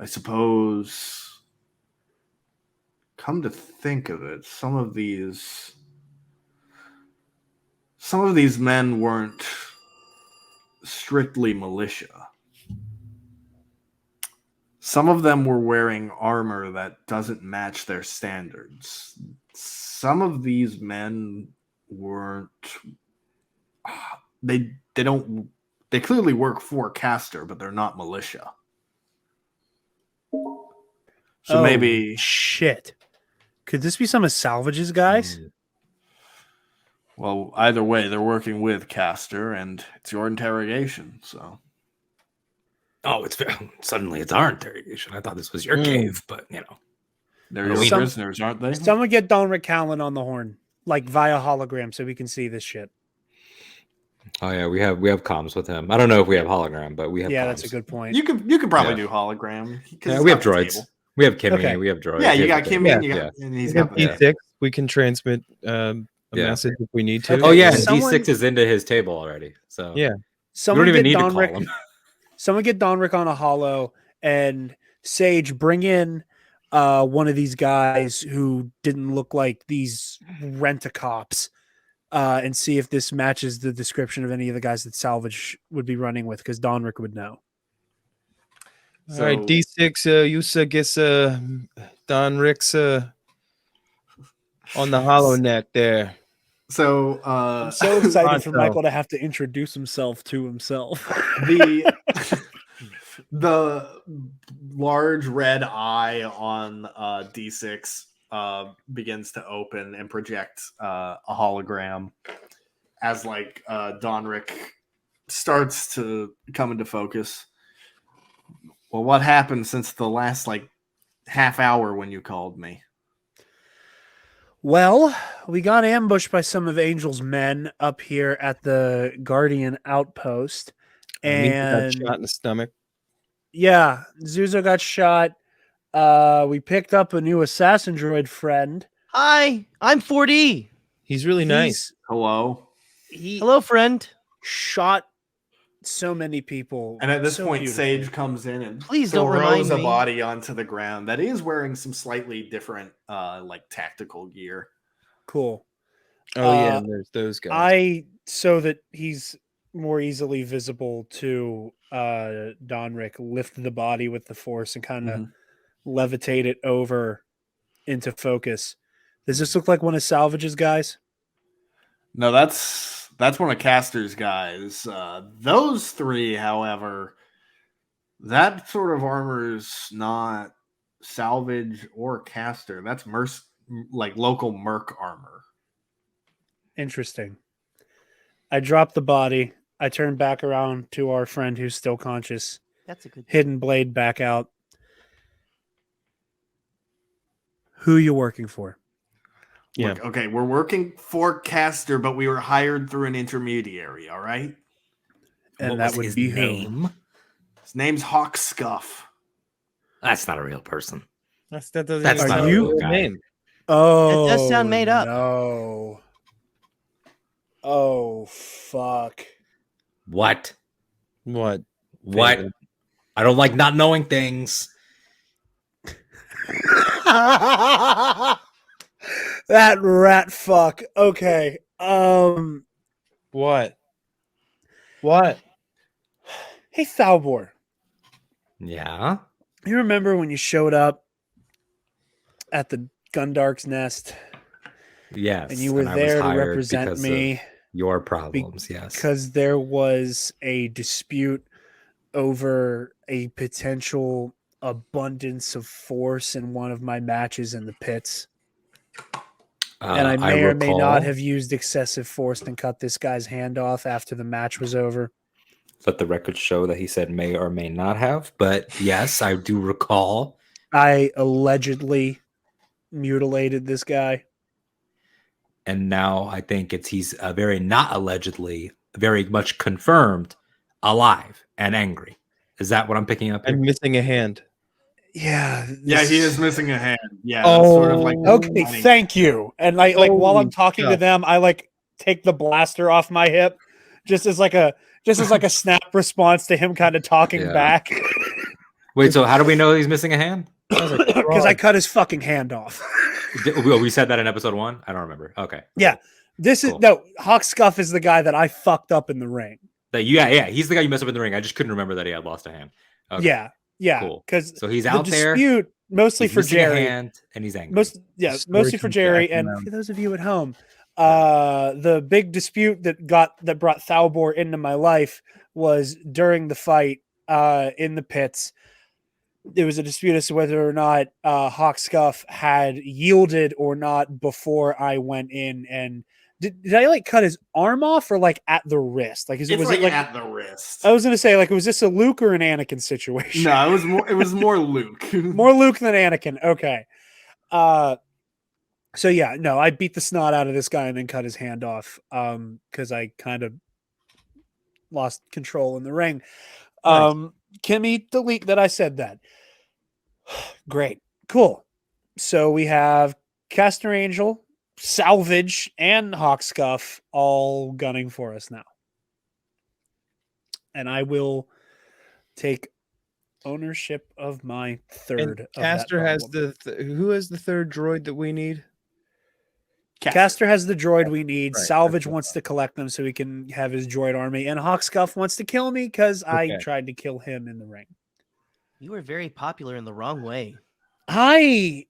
Speaker 2: suppose, come to think of it, some of these men weren't strictly militia. Some of them were wearing armor that doesn't match their standards. Some of these men weren't. They clearly work for Caster, but they're not militia. So maybe
Speaker 8: shit. Could this be some of Salvage's guys?
Speaker 2: Well, either way, they're working with Caster, and it's your interrogation. So.
Speaker 3: Oh, suddenly it's our interrogation. I thought this was your cave, but
Speaker 2: they're your prisoners, aren't they?
Speaker 8: Someone get Don Callan on the horn, like via hologram, so we can see this shit.
Speaker 3: Oh yeah, we have comms with him. I don't know if we have hologram, but we have.
Speaker 8: Yeah,
Speaker 3: comms.
Speaker 8: that's a good point.
Speaker 2: You could probably do hologram.
Speaker 3: Yeah, we have droids. We have Kimmy.
Speaker 8: Okay.
Speaker 3: We have droids.
Speaker 2: Yeah, you got Kimmy. And he's got
Speaker 5: D6. We can transmit a message if we need to.
Speaker 3: Oh yeah, D6 is into his table already. So
Speaker 5: yeah,
Speaker 8: someone
Speaker 3: we don't even need
Speaker 8: Don
Speaker 3: to call him.
Speaker 8: Someone get Donrick on a holo, and Sage, bring in one of these guys who didn't look like these rent-a-cops, and see if this matches the description of any of the guys that Salvage would be running with, because Donrick would know.
Speaker 5: All right, D6, you guess Donrick's on the hollow neck there.
Speaker 2: So
Speaker 8: I'm so excited for Michael to have to introduce himself to himself.
Speaker 2: The large red eye on D6 begins to open and project a hologram as Donrick starts to come into focus. Well, what happened since the last half hour when you called me?
Speaker 8: Well, we got ambushed by some of Angel's men up here at the Guardian outpost. And
Speaker 5: got shot in the stomach.
Speaker 8: Yeah, Zuzo got shot. We picked up a new assassin droid friend.
Speaker 6: Hi, I'm 4D.
Speaker 5: He's really nice.
Speaker 2: Hello.
Speaker 6: Hello, friend.
Speaker 8: shot so many people.
Speaker 2: And at this
Speaker 8: so
Speaker 2: point,
Speaker 8: beautifully.
Speaker 2: Sage comes in and
Speaker 6: Please don't
Speaker 2: throws
Speaker 6: remind
Speaker 2: a
Speaker 6: me.
Speaker 2: body onto the ground that is wearing some slightly different, like tactical gear.
Speaker 8: Cool.
Speaker 5: Oh yeah, and there's those guys.
Speaker 8: So that he's more easily visible to Donrick, lift the body with the force and kind of levitate it over into focus. Does this look like one of Salvage's guys?
Speaker 2: No, that's one of Caster's guys. Those three, however, that sort of armor is not Salvage or Caster. That's like local Merc armor.
Speaker 8: Interesting. I drop the body. I turn back around to our friend who's still conscious.
Speaker 6: That's a good
Speaker 8: Hidden blade back out. Who you working for?
Speaker 5: Yeah.
Speaker 2: Look, okay, we're working for Caster, but we were hired through an intermediary, all right?
Speaker 8: And
Speaker 3: What
Speaker 8: that
Speaker 3: was
Speaker 8: would
Speaker 3: his
Speaker 8: be who?
Speaker 3: name?
Speaker 2: His name's Hawk Scuff.
Speaker 3: That's not a real person.
Speaker 5: That doesn't
Speaker 3: That's
Speaker 5: even
Speaker 8: not
Speaker 5: sound
Speaker 8: a
Speaker 5: like
Speaker 3: real
Speaker 5: a
Speaker 3: guy.
Speaker 5: name.
Speaker 8: Oh,
Speaker 6: does sound made up.
Speaker 8: No. Oh, fuck.
Speaker 3: What?
Speaker 5: What?
Speaker 3: What?
Speaker 5: David?
Speaker 3: I don't like not knowing things.
Speaker 8: That rat fuck. Okay.
Speaker 5: What? What?
Speaker 8: Hey, Thalbor.
Speaker 3: Yeah.
Speaker 8: You remember when you showed up at the Gundark's nest
Speaker 3: Yes.
Speaker 8: and you were
Speaker 3: I was
Speaker 8: there to
Speaker 3: hired
Speaker 8: represent
Speaker 3: because
Speaker 8: me?
Speaker 3: of your problems. Yes.
Speaker 8: Because there was a dispute over a potential abundance of force in one of my matches in the pits. And I may or may not have used excessive force and cut this guy's hand off after the match was over.
Speaker 3: Let the records show that he said may or may not have. But yes, I do recall.
Speaker 8: I allegedly mutilated this guy.
Speaker 3: And now I think he's very not allegedly, very much confirmed, alive and angry. Is that what I'm picking up here?
Speaker 5: I'm missing a hand.
Speaker 8: Yeah.
Speaker 2: Yeah, he is missing a hand. Yeah,
Speaker 8: Oh,
Speaker 2: that's sort of like
Speaker 8: okay. Thank you. And like while I'm
Speaker 5: Holy
Speaker 8: talking to
Speaker 5: stuff.
Speaker 8: them, I like take the blaster off my hip, just as like a snap response to him kind of talking
Speaker 3: Yeah.
Speaker 8: back.
Speaker 3: Wait, so how do we know he's missing a hand?
Speaker 8: Because I cut his fucking hand off.
Speaker 3: We said that in episode 1? I don't remember. Okay.
Speaker 8: Yeah. This
Speaker 3: Cool.
Speaker 8: is no Hawk Scuff is the guy that I fucked up in the ring.
Speaker 3: Yeah, he's the guy you messed up in the ring. I just couldn't remember that he had lost a hand. Okay.
Speaker 8: Yeah.
Speaker 3: Cool.
Speaker 8: Because
Speaker 3: So he's
Speaker 8: the
Speaker 3: out there.
Speaker 8: dispute mostly
Speaker 3: He's
Speaker 8: for
Speaker 3: missing a
Speaker 8: Jerry.
Speaker 3: hand, and he's angry.
Speaker 5: Story
Speaker 8: Mostly for
Speaker 5: comes
Speaker 8: Jerry,
Speaker 5: back
Speaker 8: and
Speaker 5: around.
Speaker 8: for those of you at home, the big dispute that brought Thalbor into my life was during the fight in the pits. There was a dispute as to whether or not Hawk Scuff had yielded or not before I went in. And did I like cut his arm off or like at the wrist? Like, was
Speaker 2: like
Speaker 8: it like
Speaker 2: at the wrist?
Speaker 8: I was gonna say, like, was this a Luke or an Anakin situation?
Speaker 2: No, it was more Luke.
Speaker 8: More Luke than Anakin. Okay. So yeah, no, I beat the snot out of this guy and then cut his hand off. Because I kind of lost control in the ring. Kimmy, delete that I said that. Great. Cool. So we have Caster Angel, Salvage, and Hawk Scuff all gunning for us now. And I will take ownership of my third.
Speaker 5: And
Speaker 8: of
Speaker 5: Caster
Speaker 8: that
Speaker 5: has
Speaker 8: problem.
Speaker 5: who has the third droid that we need?
Speaker 8: Caster has the droid we need.
Speaker 5: Right,
Speaker 8: Salvage
Speaker 5: that's what
Speaker 8: wants to collect them so he can have his droid army. And Hawk Scuff wants to kill me because I
Speaker 5: Okay.
Speaker 8: tried to kill him in the ring.
Speaker 6: You were very popular in the wrong way.
Speaker 8: I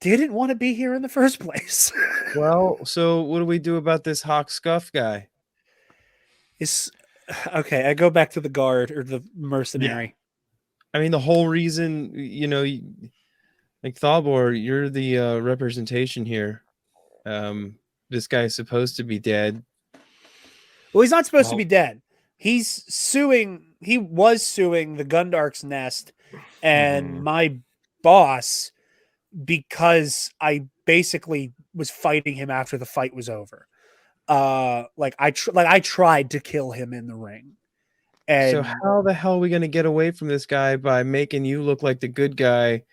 Speaker 8: didn't want to be here in the first place.
Speaker 5: Well, so what do we do about this Hawk Scuff guy?
Speaker 8: Okay, I go back to the guard or the mercenary.
Speaker 5: I mean, the whole reason, like Thalbor, you're the representation here. This guy's supposed to be dead.
Speaker 8: Well, he's not supposed to be dead. He was suing the Gundark's nest and my boss because I basically was fighting him after the fight was over. I tried to kill him in the ring. And
Speaker 5: So how the hell are we going to get away from this guy by making you look like the good guy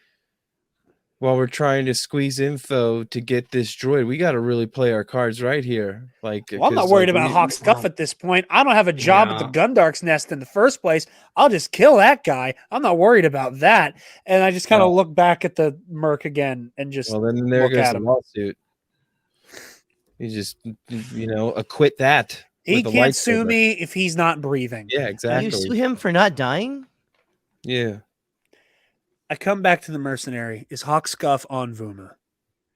Speaker 5: while we're trying to squeeze info to get this droid, we got to really play our cards right here. Like,
Speaker 4: Well, I'm not
Speaker 5: 'cause,
Speaker 4: worried
Speaker 5: like,
Speaker 4: about Hawk Scuff at this point. I don't have a job at the
Speaker 3: Yeah.
Speaker 4: Gundark's Nest in the first place. I'll just kill that guy. I'm not worried about that. And I just kind of look back at the Merc again and just
Speaker 5: well, then there
Speaker 4: look
Speaker 5: goes
Speaker 4: at
Speaker 5: the
Speaker 4: him.
Speaker 5: lawsuit. You just, acquit that.
Speaker 4: He
Speaker 5: with a
Speaker 4: can't sue
Speaker 5: lightsaber.
Speaker 4: me if he's not breathing.
Speaker 5: Yeah,
Speaker 6: You
Speaker 5: exactly.
Speaker 6: sue him for not dying?
Speaker 5: Yeah.
Speaker 4: I come back to the mercenary. Is Hawk Scuff on Vuma?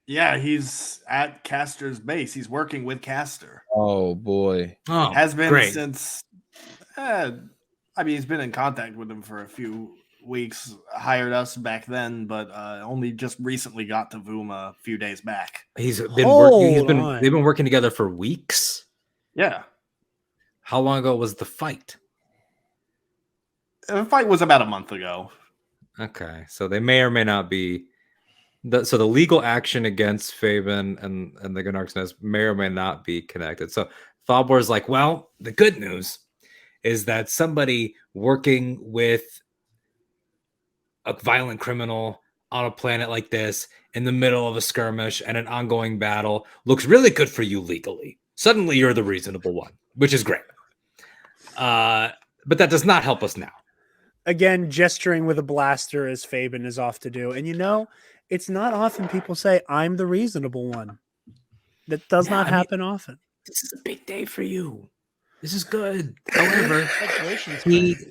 Speaker 2: Yeah, he's at Castor's base. He's working with Castor.
Speaker 5: Oh boy.
Speaker 3: Oh,
Speaker 2: Has been
Speaker 3: great.
Speaker 2: since. He's been in contact with him for a few weeks. Hired us back then, but only just recently got to Vuma a few days back.
Speaker 3: He's been working.
Speaker 4: Hold on.
Speaker 3: They've been working together for weeks.
Speaker 2: Yeah,
Speaker 3: How long ago was the fight?
Speaker 2: the fight was about a month ago.
Speaker 3: Okay, so they may or may not be. So the legal action against Fabian and the Gundark's Nest may or may not be connected. So Thalbor's like, well, the good news is that somebody working with a violent criminal on a planet like this in the middle of a skirmish and an ongoing battle looks really good for you legally. Suddenly you're the reasonable one, which is great. But that does not help us now.
Speaker 4: Again, gesturing with a blaster as Fabian is off to do. And it's not often people say, I'm the reasonable one. That does not happen often.
Speaker 3: This is a big day for you. This is good. However,
Speaker 6: Congratulations.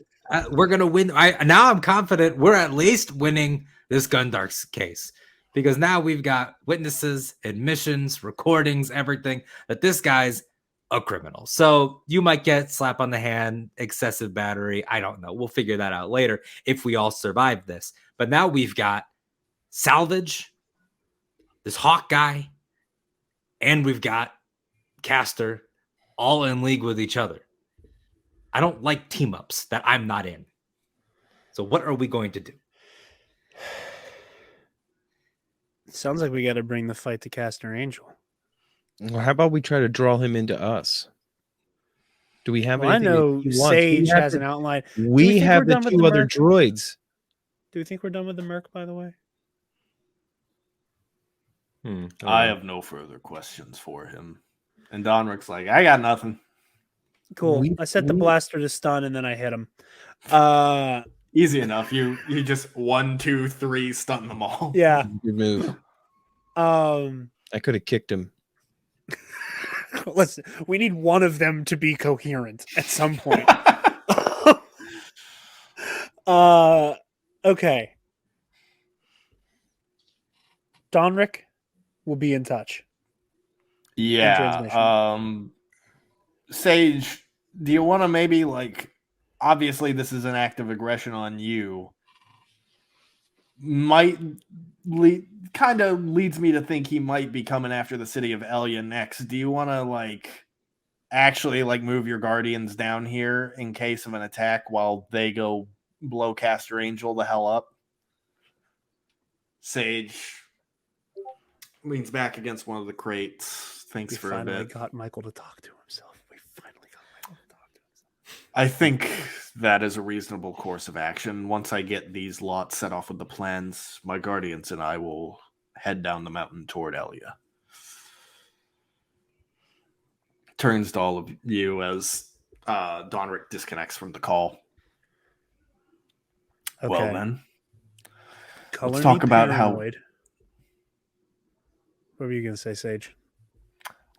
Speaker 3: we're gonna win. Now I'm confident we're at least winning this Gundark's case because now we've got witnesses, admissions, recordings, everything that this guy's a criminal. So you might get slap on the hand, excessive battery. I don't know. We'll figure that out later if we all survive this. But now we've got salvage, this Hawk guy, and we've got Castor all in league with each other. I don't like team ups that I'm not in. So what are we going to do?
Speaker 4: Sounds like we got to bring the fight to Castor Angel.
Speaker 5: Well, how about we try to draw him into us? Do we have
Speaker 4: Well, I
Speaker 5: anything that
Speaker 4: know
Speaker 5: he wants?
Speaker 4: Sage has an outline.
Speaker 5: We
Speaker 4: think
Speaker 5: have
Speaker 4: we're
Speaker 5: the
Speaker 4: done with
Speaker 5: two
Speaker 4: the
Speaker 5: other
Speaker 4: Merc?
Speaker 5: droids.
Speaker 4: Do you think we're done with the Merc, by the way?
Speaker 2: I have no further questions for him. And Donrick's like, I got nothing.
Speaker 4: Cool. I set the blaster to stun and then I hit him.
Speaker 2: Easy enough. You just 1, 2, 3 stun them all.
Speaker 4: Yeah.
Speaker 5: Good move.
Speaker 4: I
Speaker 5: could have kicked him.
Speaker 4: Listen, we need one of them to be coherent at some point. Okay. Donrick will be in touch.
Speaker 2: Yeah. Sage, do you want to maybe obviously this is an act of aggression on you. Might kind of leads me to think he might be coming after the city of Elia next. Do you want to actually move your guardians down here in case of an attack while they go blow Castor Angel the hell up? Sage leans back against one of the crates, thinks for a bit.
Speaker 4: Got Michael to talk to himself.
Speaker 2: I think that is a reasonable course of action. Once I get these lots set off with the plans, my guardians and I will head down the mountain toward Elia. Turns to all of you as Donrick disconnects from the call.
Speaker 4: Okay.
Speaker 2: Well then,
Speaker 4: Color
Speaker 2: let's talk
Speaker 4: me
Speaker 2: about
Speaker 4: paranoid. What were you going to say, Sage?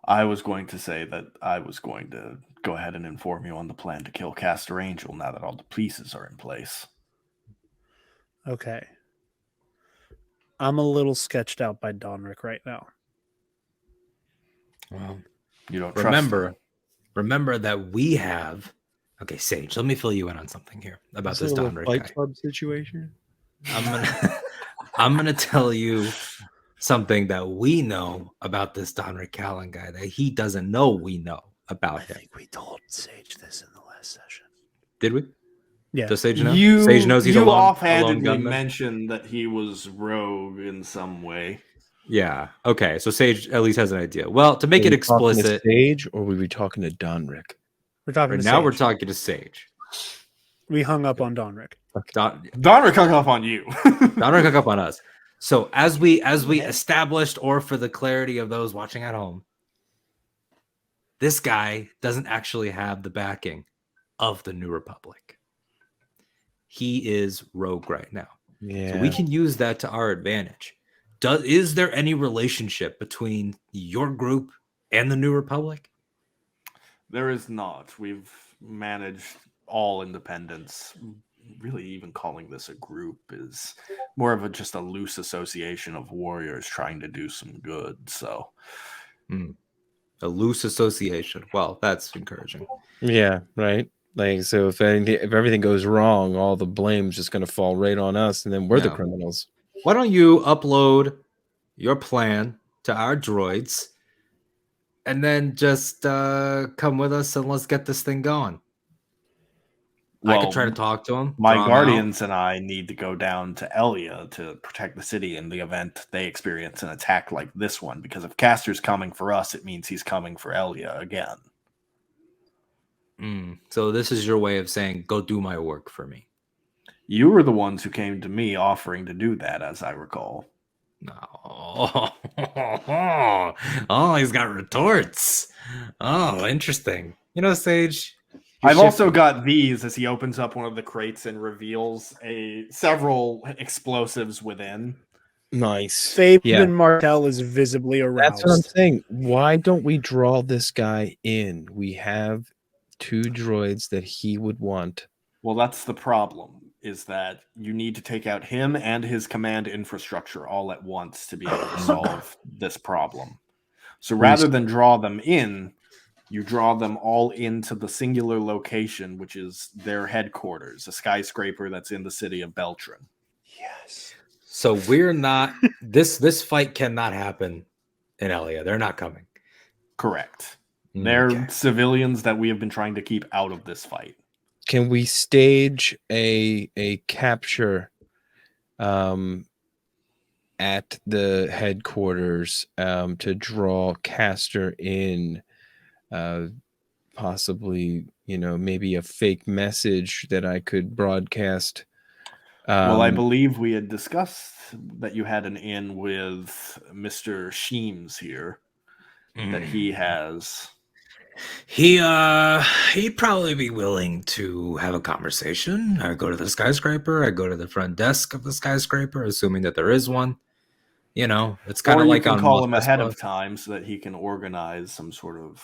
Speaker 2: I was going to say that I was going to go ahead and inform you on the plan to kill Castor Angel now that all the pieces are in place.
Speaker 4: Okay. I'm a little sketched out by Donrick right now.
Speaker 3: Well,
Speaker 2: you don't trust
Speaker 3: remember that we have. Okay, Sage, let me fill you in on something here about this Donrick
Speaker 5: Fight
Speaker 3: guy.
Speaker 5: Club situation.
Speaker 3: I'm gonna tell you something that we know about this Donrick Callan guy that he doesn't know we know about him.
Speaker 4: I think we told Sage this in the last session.
Speaker 3: Did we?
Speaker 4: Yeah.
Speaker 3: Does Sage know?
Speaker 2: You,
Speaker 3: Sage knows he's
Speaker 2: you
Speaker 3: a lone
Speaker 2: offhandedly
Speaker 3: gunman?
Speaker 2: mentioned that he was rogue in some way.
Speaker 3: Yeah. Okay. So Sage at least has an idea. Well, to make it explicit,
Speaker 5: Sage, or were we talking to Donrick?
Speaker 4: We're talking
Speaker 3: right
Speaker 4: to
Speaker 3: now
Speaker 4: Sage.
Speaker 3: we're talking to Sage.
Speaker 4: We hung up on Donrick.
Speaker 2: Donrick hung up on you.
Speaker 3: Donrick hung up on us. So as we established, or for the clarity of those watching at home, this guy doesn't actually have the backing of the New Republic. He is rogue right now.
Speaker 5: Yeah.
Speaker 3: So we can use that to our advantage. Is there any relationship between your group and the New Republic?
Speaker 2: There is not. We've managed all independence. Really, even calling this a group is more of just a loose association of warriors trying to do some good. So,
Speaker 3: a loose association. Well, that's encouraging.
Speaker 5: Yeah, right. Like, so if everything goes wrong, all the blame's just going to fall right on us, and then we're the criminals.
Speaker 3: Why don't you upload your plan to our droids, and then just come with us and let's get this thing going? I could try to talk to him.
Speaker 2: My guardians and I need to go down to Elia to protect the city in the event they experience an attack like this one. Because if Castor's coming for us, it means he's coming for Elia again.
Speaker 3: So this is your way of saying, go do my work for me.
Speaker 2: You were the ones who came to me offering to do that, as I recall.
Speaker 3: Oh, he's got retorts. Oh, interesting. You know, Sage,
Speaker 2: I've also got these, as he opens up one of the crates and reveals several explosives within.
Speaker 5: Nice.
Speaker 8: Fabian Martel is visibly aroused.
Speaker 5: That's what I'm saying. Why don't we draw this guy in? We have 2 droids that he would want.
Speaker 2: Well, that's the problem, is that you need to take out him and his command infrastructure all at once to be able to solve this problem. So rather than draw them in, you draw them all into the singular location, which is their headquarters, a skyscraper that's in the city of Beltran.
Speaker 8: Yes.
Speaker 3: So we're not this fight cannot happen in Elia. They're not coming.
Speaker 2: Correct. They're civilians that we have been trying to keep out of this fight.
Speaker 5: Can we stage a capture at the headquarters to draw Castor in? Possibly, maybe a fake message that I could broadcast.
Speaker 2: Well, I believe we had discussed that you had an in with Mr. Sheems here that he has.
Speaker 3: He'd probably be willing to have a conversation. I go to the skyscraper. I go to the front desk of the skyscraper, assuming that there is one. It's kind of like
Speaker 2: on call him
Speaker 3: Mos
Speaker 2: ahead
Speaker 3: Espa.
Speaker 2: of time so that he can organize some sort of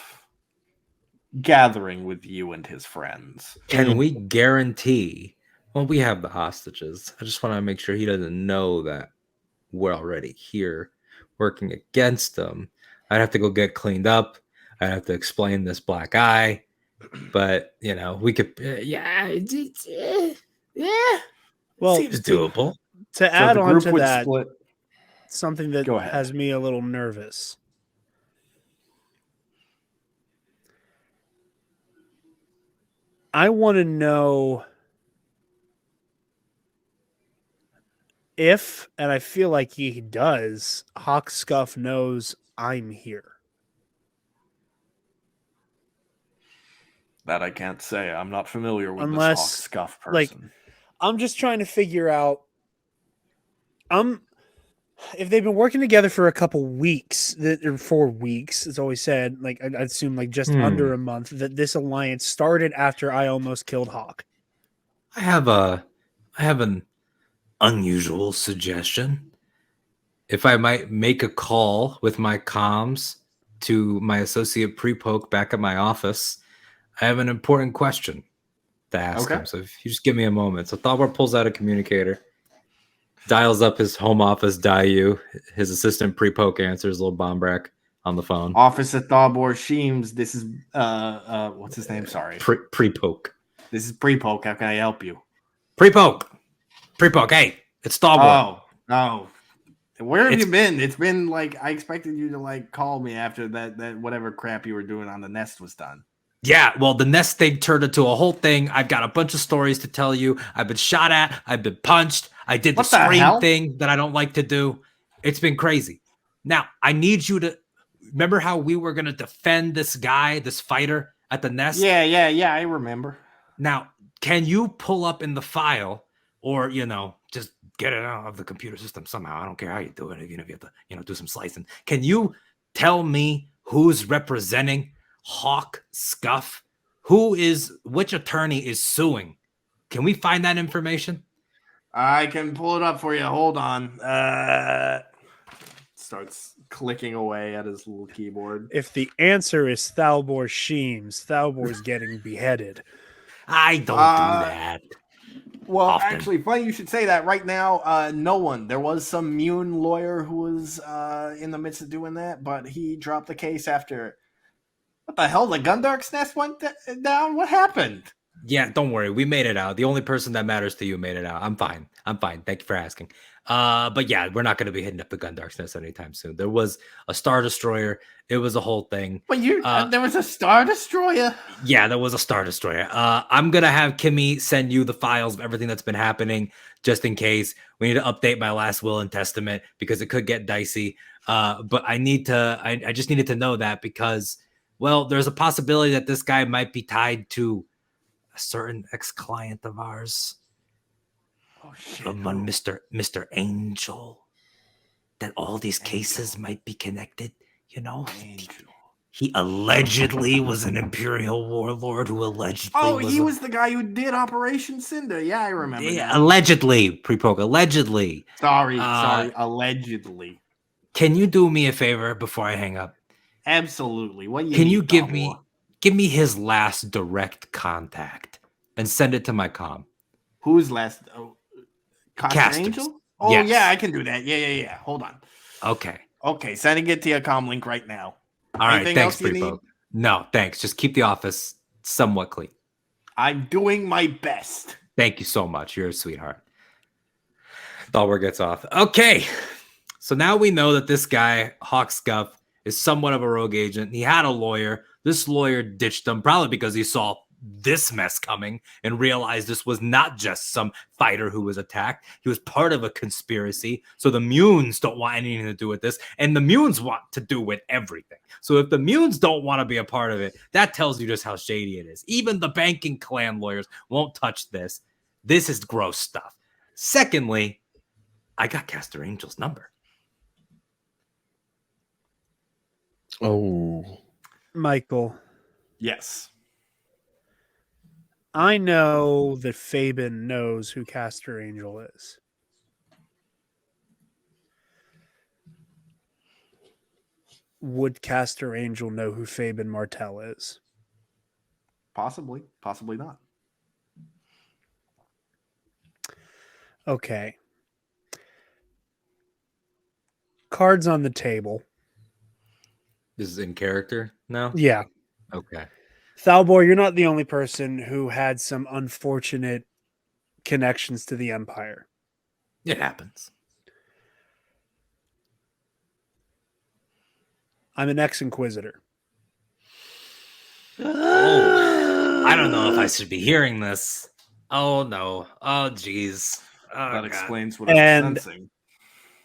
Speaker 2: gathering with you and his friends.
Speaker 3: Can we guarantee? Well, we have the hostages. I just want to make sure he doesn't know that we're already here working against them. I'd have to go get cleaned up. I'd have to explain this black eye. But, we could, yeah.
Speaker 8: Well,
Speaker 3: seems doable.
Speaker 8: To add on to that,
Speaker 2: split.
Speaker 8: Something that has me a little nervous. I want to know if, and I feel like he does, Hawk Scuff knows I'm here.
Speaker 2: That I can't say. I'm not familiar with this Hawk Scuff person.
Speaker 8: I'm just trying to figure out. If they've been working together for a couple weeks, or 4 weeks, it's always said, I'd assume just under a month, that this alliance started after I almost killed Hawk.
Speaker 3: I have an unusual suggestion. If I might make a call with my comms to my associate Pre-Poke back at my office, I have an important question to ask him. So if you just give me a moment. So Thalbor pulls out a communicator, dials up his home office, Dayu. His assistant Pre-Poke answers, little Bombrak on the phone.
Speaker 2: Office at Thalbor Sheems. This is what's his name? Sorry.
Speaker 3: Pre-Poke.
Speaker 2: This is Pre-Poke. How can I help you?
Speaker 3: Pre-Poke. Hey, it's Thalbor.
Speaker 2: Oh. Where have you been? It's been I expected you to call me after that whatever crap you were doing on the nest was done.
Speaker 3: Yeah, well, the nest thing turned into a whole thing. I've got a bunch of stories to tell you. I've been shot at. I've been punched. I did the scream thing that I don't like to do. It's been crazy. Now, I need you to remember how we were going to defend this guy, this fighter at the nest?
Speaker 2: Yeah, I remember.
Speaker 3: Now, can you pull up in the file or, just get it out of the computer system somehow. I don't care how you do it, even if you have to, do some slicing. Can you tell me who's representing Hawk Scuff? Which attorney is suing? Can we find that information?
Speaker 2: I can pull it up for you. Hold on. Starts clicking away at his little keyboard.
Speaker 8: If the answer is Thalbor Sheems, Thalbor's getting beheaded.
Speaker 3: I don't do that.
Speaker 2: Well,
Speaker 3: often.
Speaker 2: Actually, funny you should say that. Right now, no one. There was some Mune lawyer who was in the midst of doing that, but he dropped the case after. What the hell? The Gundark's nest went down? What happened?
Speaker 3: Yeah, don't worry. We made it out. The only person that matters to you made it out. I'm fine. Thank you for asking. But yeah, we're not going to be hitting up the Gundark's nest anytime soon. There was a Star Destroyer. It was a whole thing.
Speaker 2: But there was a Star Destroyer?
Speaker 3: Yeah, there was a Star Destroyer. I'm going to have Kimmy send you the files of everything that's been happening just in case. We need to update my last will and testament because it could get dicey. But I just needed to know that because, well, there's a possibility that this guy might be tied to a certain ex-client of ours.
Speaker 2: Oh shit!
Speaker 3: One Mr. Angel. That all these cases might be connected.
Speaker 2: Angel.
Speaker 3: He allegedly was an Imperial warlord who allegedly.
Speaker 2: Oh, he was the guy who did Operation Cinder. Yeah, I remember.
Speaker 3: Yeah, allegedly, pre-prog. Allegedly.
Speaker 2: Sorry. Allegedly.
Speaker 3: Can you do me a favor before I hang up?
Speaker 2: Absolutely. What
Speaker 3: Can you give me his last direct contact and send it to my comm?
Speaker 2: Who's last?
Speaker 3: Casters.
Speaker 2: Angel? Oh,
Speaker 3: yes.
Speaker 2: Yeah, I can do that. Yeah. Hold on.
Speaker 3: Okay,
Speaker 2: sending it to your comm link right now.
Speaker 3: All right,
Speaker 2: Anything
Speaker 3: thanks,
Speaker 2: else you need?
Speaker 3: Prepo. No, thanks. Just keep the office somewhat clean.
Speaker 2: I'm doing my best.
Speaker 3: Thank you so much. You're a sweetheart. Thalbor gets off. Okay, so now we know that this guy, Hawk Scuff, is somewhat of a rogue agent. He had a lawyer. This lawyer ditched him probably because he saw this mess coming and realized this was not just some fighter who was attacked. He was part of a conspiracy. So the Munes don't want anything to do with this, and the Munes want to do with everything. So if the Munes don't want to be a part of it, that tells you just how shady it is. Even the banking clan lawyers won't touch this. This is gross stuff. Secondly, I got Caster Angel's number.
Speaker 5: Oh,
Speaker 8: Michael,
Speaker 2: Yes.
Speaker 8: I know that Fabian knows who Caster Angel is. Would Caster Angel know who Fabian Martel is?
Speaker 2: Possibly not.
Speaker 8: Okay. Cards on the table.
Speaker 3: This is in character now?
Speaker 8: Yeah.
Speaker 3: Okay.
Speaker 8: Thalbor, you're not the only person who had some unfortunate connections to the Empire.
Speaker 3: It happens.
Speaker 8: I'm an ex-Inquisitor.
Speaker 3: Oh, I don't know if I should be hearing this. Oh, no. Oh, jeez. Oh,
Speaker 2: That
Speaker 3: God.
Speaker 2: explains what I'm sensing.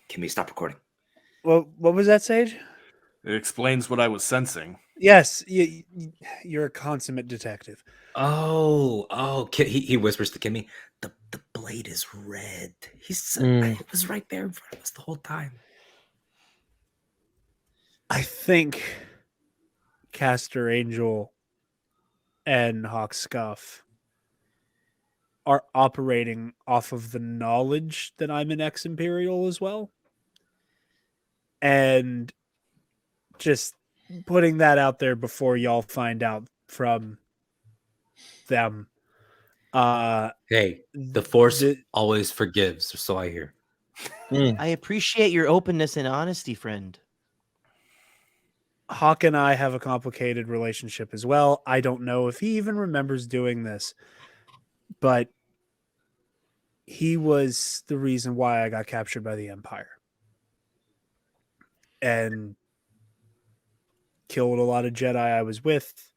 Speaker 3: Can we stop recording?
Speaker 8: Well, what was that, Sage?
Speaker 2: It explains what I was sensing.
Speaker 8: Yes, you're a consummate detective.
Speaker 3: Oh, he whispers to Kimmy, the blade is red. It was right there in front of us the whole time.
Speaker 8: I think Caster Angel and Hawk Scuff are operating off of the knowledge that I'm an ex-Imperial as well. And just putting that out there before y'all find out from them.
Speaker 3: Hey, the Force always forgives, or so I hear.
Speaker 6: I appreciate your openness and honesty, friend.
Speaker 8: Hawk and I have a complicated relationship as well. I don't know if he even remembers doing this, but he was the reason why I got captured by the Empire and killed a lot of Jedi I was with.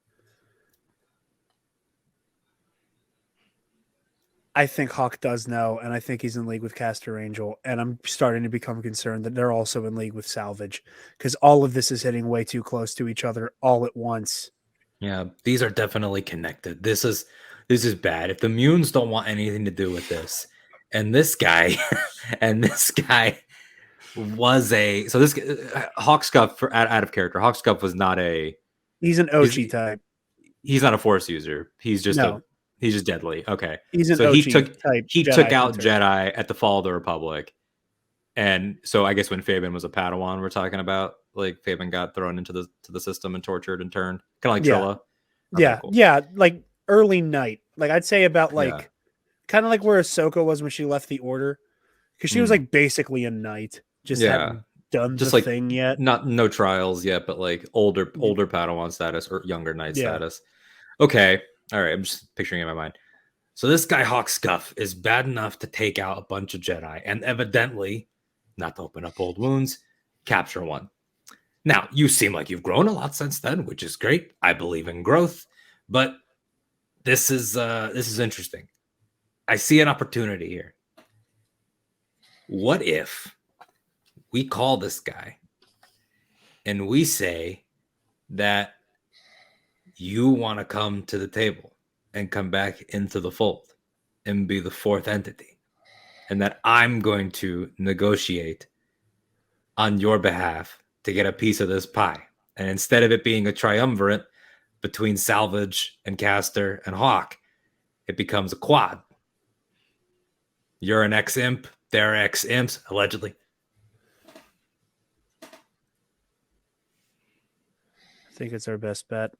Speaker 8: I think Hawk does know, and I think he's in league with Caster Angel, and I'm starting to become concerned that they're also in league with Salvage, because all of this is hitting way too close to each other all at once.
Speaker 3: Yeah, these are definitely connected. This is bad. If the Munes don't want anything to do with this, And this guy, was a Hawkscuff out of character. Hawkscuff was not a.
Speaker 8: He's an Ochi type.
Speaker 3: He's not a Force user. He's just he's just deadly. Okay,
Speaker 8: he's an
Speaker 3: so
Speaker 8: Ochi type.
Speaker 3: He
Speaker 8: Jedi
Speaker 3: took out
Speaker 8: hunter.
Speaker 3: Jedi at the Fall of the Republic, and so I guess when Fabian was a Padawan, we're talking about like Fabian got thrown into the system and tortured and turned, kind of like Trilla.
Speaker 8: Okay,
Speaker 3: cool.
Speaker 8: Yeah, like early night. Like I'd say about like kind of like where Ahsoka was when she left the Order, because she was like basically a knight, just hadn't done the
Speaker 3: like
Speaker 8: thing yet.
Speaker 3: No trials yet, but like older Padawan status or younger knight status. Okay, all right. I'm just picturing it in my mind. So this guy Hawkscuff is bad enough to take out a bunch of Jedi, and evidently, not to open up old wounds, capture one. Now you seem like you've grown a lot since then, which is great. I believe in growth, but this is interesting. I see an opportunity here. What if we call this guy and we say that you want to come to the table and come back into the fold and be the fourth entity, and that I'm going to negotiate on your behalf to get a piece of this pie. And instead of it being a triumvirate between Salvage and Caster and Hawk, it becomes a quad. You're an ex-imp, they're ex-imps, allegedly.
Speaker 8: I think it's our best bet.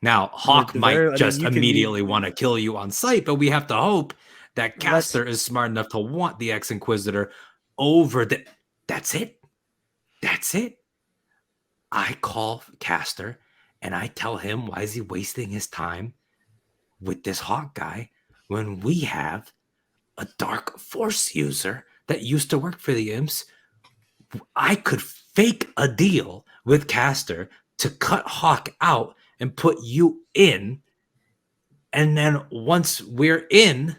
Speaker 3: Now, Hawk might just immediately want to kill you on sight, but we have to hope that Caster is smart enough to want the ex-Inquisitor over the... That's it. I call Caster, and I tell him, why is he wasting his time with this Hawk guy when we have a Dark Force user that used to work for the Imps? I could fake a deal with Caster to cut Hawk out and put you in, and then once we're in,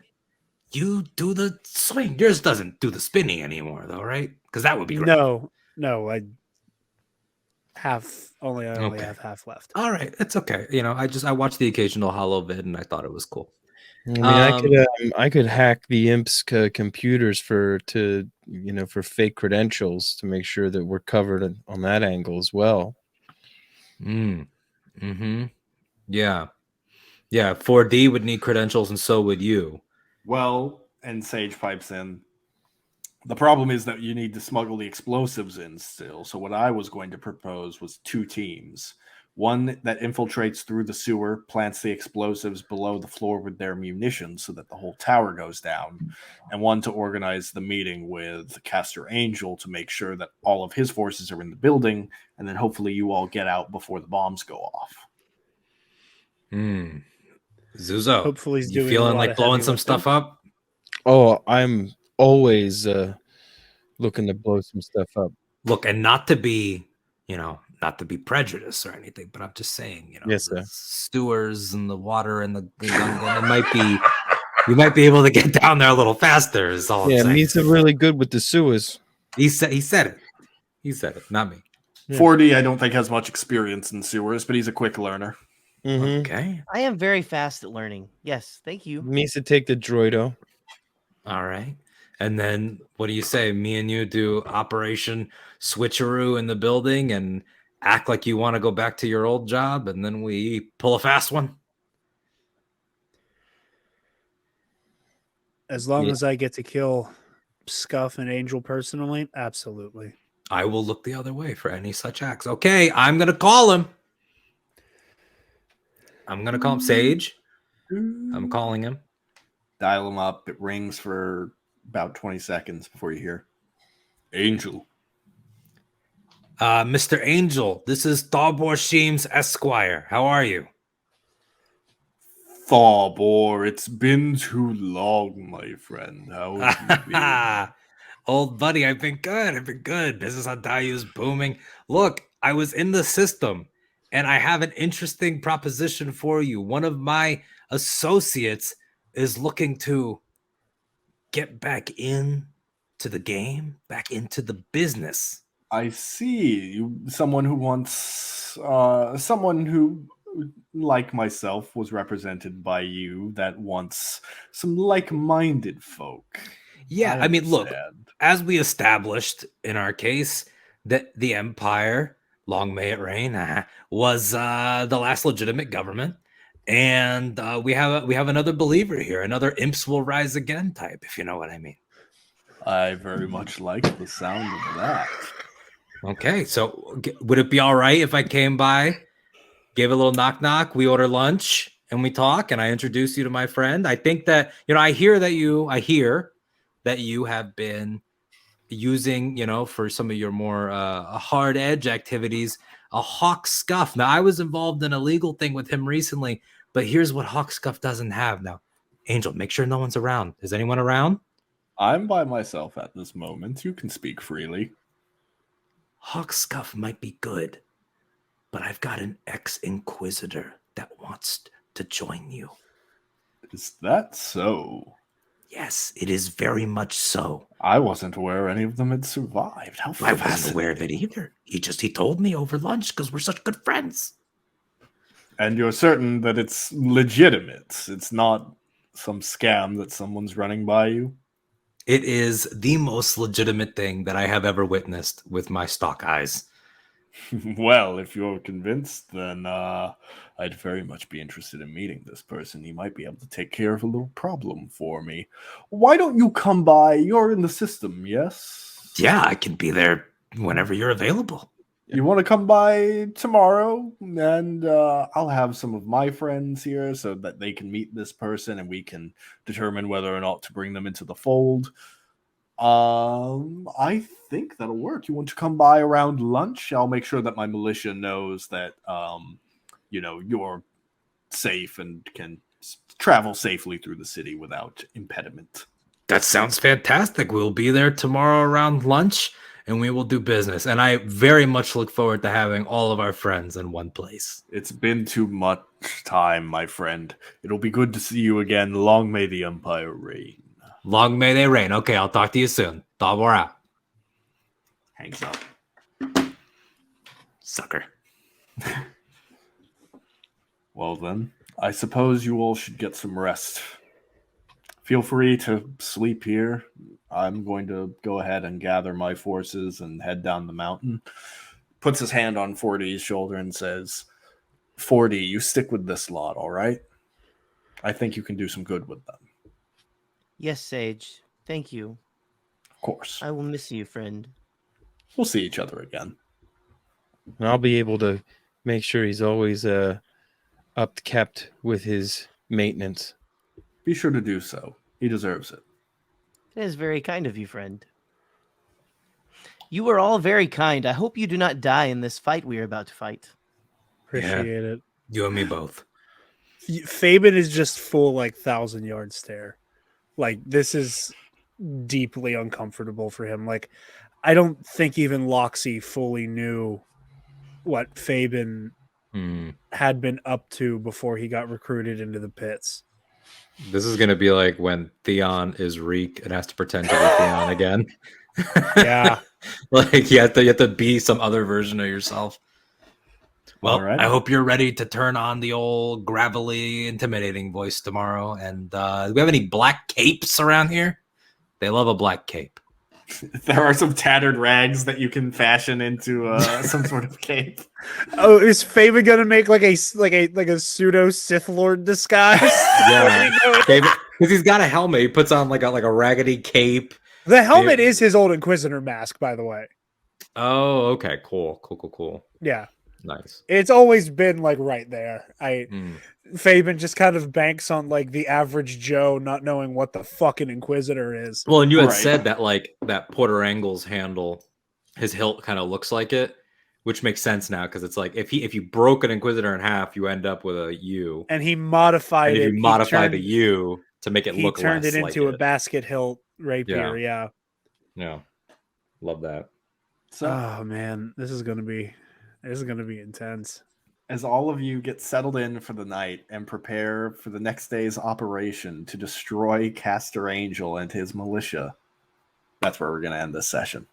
Speaker 3: you do the swing. Yours doesn't do the spinning anymore, though, right? Because that would be great.
Speaker 8: No, I only have half left.
Speaker 3: All right, it's okay. You know, I watched the occasional Hollow vid, and I thought it was cool.
Speaker 5: I mean, I could hack the Imps' computers for fake credentials to make sure that we're covered on that angle as well.
Speaker 3: Yeah. 4D would need credentials, and so would you.
Speaker 2: Well, and Sage pipes in. The problem is that you need to smuggle the explosives in still. So what I was going to propose was 2 teams. One that infiltrates through the sewer, plants the explosives below the floor with their munitions so that the whole tower goes down. And one to organize the meeting with Caster Angel to make sure that all of his forces are in the building. And then hopefully you all get out before the bombs go off.
Speaker 3: Zuzo,
Speaker 8: hopefully he's
Speaker 3: you feeling like blowing some stuff up?
Speaker 5: Oh, I'm always looking to blow some stuff up.
Speaker 3: Look, and not to be prejudiced or anything, but I'm just saying,
Speaker 5: yes, sir.
Speaker 3: Stewards and the water and the gun, we might be able to get down there a little faster. Is all.
Speaker 5: Yeah, he's really good with the sewers.
Speaker 3: He said it. He said it, not me.
Speaker 2: Yeah. 4D, I don't think has much experience in sewers, but he's a quick learner.
Speaker 5: Mm-hmm.
Speaker 3: Okay.
Speaker 6: I am very fast at learning. Yes, thank you.
Speaker 5: Needs to take the droido.
Speaker 3: All right. And then what do you say? Me and you do Operation Switcheroo in the building and act like you want to go back to your old job, and then we pull a fast one?
Speaker 8: As long as I get to kill Scuff and Angel personally, absolutely.
Speaker 3: I will look the other way for any such acts. Okay, I'm going to call him. I'm going to call him Sage. I'm calling him.
Speaker 2: Dial him up. It rings for about 20 seconds before you hear Angel.
Speaker 3: Mr. Angel, this is Tharbor Sheems Esquire. How are you?
Speaker 2: Tharbor, it's been too long, my friend. How have you been?
Speaker 3: Old buddy, I've been good. Business on Daiyu is booming. Look, I was in the system, and I have an interesting proposition for you. One of my associates is looking to get back in to the game, back into the business.
Speaker 2: I see. Someone who wants someone who like myself, was represented by you that wants some like-minded folk.
Speaker 3: Yeah, I mean, look,
Speaker 2: understand.
Speaker 3: as we established in our case, that the Empire, long may it reign, was the last legitimate government, and we have another believer here, another imps will rise again type, if you know what I mean.
Speaker 2: I very much like the sound of that.
Speaker 3: Okay, so would it be all right if I came by, gave a little knock knock, we order lunch, and we talk, and I introduce you to my friend? I think that I hear that you have been using, for some of your more hard edge activities, a hawk scuff. Now, I was involved in a legal thing with him recently, but here's what hawk scuff doesn't have. Now, Angel, make sure no one's around. Is anyone around?
Speaker 2: I'm by myself at this moment. You can speak freely.
Speaker 3: Hawk scuff might be good, but I've got an ex-inquisitor that wants to join you.
Speaker 2: Is that so?
Speaker 3: Yes, it is very much so.
Speaker 2: I wasn't aware any of them had survived. How
Speaker 3: I wasn't aware of it either. He told me over lunch because we're such good friends.
Speaker 2: And you're certain that it's legitimate? It's not some scam that someone's running by you?
Speaker 3: It is the most legitimate thing that I have ever witnessed with my stock eyes.
Speaker 2: Well, if you're convinced, then I'd very much be interested in meeting this person. He might be able to take care of a little problem for me. Why don't you come by? You're in the system, yes?
Speaker 3: Yeah, I can be there whenever you're available.
Speaker 2: You want to come by tomorrow? And I'll have some of my friends here so that they can meet this person and we can determine whether or not to bring them into the fold. I think that'll work. You want to come by around lunch? I'll make sure that my militia knows that, you're safe and can travel safely through the city without impediment.
Speaker 3: That sounds fantastic. We'll be there tomorrow around lunch and we will do business. And I very much look forward to having all of our friends in one place.
Speaker 2: It's been too much time, my friend. It'll be good to see you again. Long may the Empire reign.
Speaker 3: Long may they reign. Okay, I'll talk to you soon. We're out.
Speaker 2: Hangs up.
Speaker 3: Sucker.
Speaker 2: Well then, I suppose you all should get some rest. Feel free to sleep here. I'm going to go ahead and gather my forces and head down the mountain. Puts his hand on 40's shoulder and says, 40, you stick with this lot, all right? I think you can do some good with them.
Speaker 6: Yes, Sage. Thank you.
Speaker 2: Of course.
Speaker 6: I will miss you, friend.
Speaker 2: We'll see each other again.
Speaker 5: And I'll be able to make sure he's always upkept with his maintenance.
Speaker 2: Be sure to do so. He deserves it.
Speaker 6: That is very kind of you, friend. You are all very kind. I hope you do not die in this fight we are about to fight.
Speaker 8: Appreciate it.
Speaker 3: You and me both.
Speaker 8: Fabian is just full 1,000-yard stare. This is deeply uncomfortable for him. I don't think even Loxy fully knew what Fabian had been up to before he got recruited into the pits.
Speaker 3: This is going to be like when Theon is Reek and has to pretend to be Theon again.
Speaker 8: Yeah.
Speaker 3: You have to be some other version of yourself. Well,
Speaker 2: right.
Speaker 3: I hope you're ready to turn on the old gravelly, intimidating voice tomorrow. And do we have any black capes around here? They love a black cape.
Speaker 2: There are some tattered rags that you can fashion into some sort of cape.
Speaker 8: Oh, is Fabian gonna make a pseudo Sith Lord disguise?
Speaker 3: Yeah, because he's got a helmet. He puts on like a raggedy cape.
Speaker 8: The helmet is his old Inquisitor mask, by the way.
Speaker 3: Oh, okay, cool.
Speaker 8: Yeah,
Speaker 3: nice.
Speaker 8: It's always been right there. Fabian just kind of banks on the average Joe not knowing what the fucking Inquisitor is.
Speaker 3: Well, and you had said that that Porter Angle's handle, his hilt kind of looks like it, which makes sense now because it's if you broke an Inquisitor in half, you end up with a U.
Speaker 8: And he modified it.
Speaker 3: If you modify the U to make it look less like it.
Speaker 8: He turned it into a basket hilt rapier. Yeah.
Speaker 3: Love that.
Speaker 2: So,
Speaker 8: oh man, this is gonna be intense.
Speaker 2: As all of you get settled in for the night and prepare for the next day's operation to destroy Castor Angel and his militia, that's where we're going to end this session.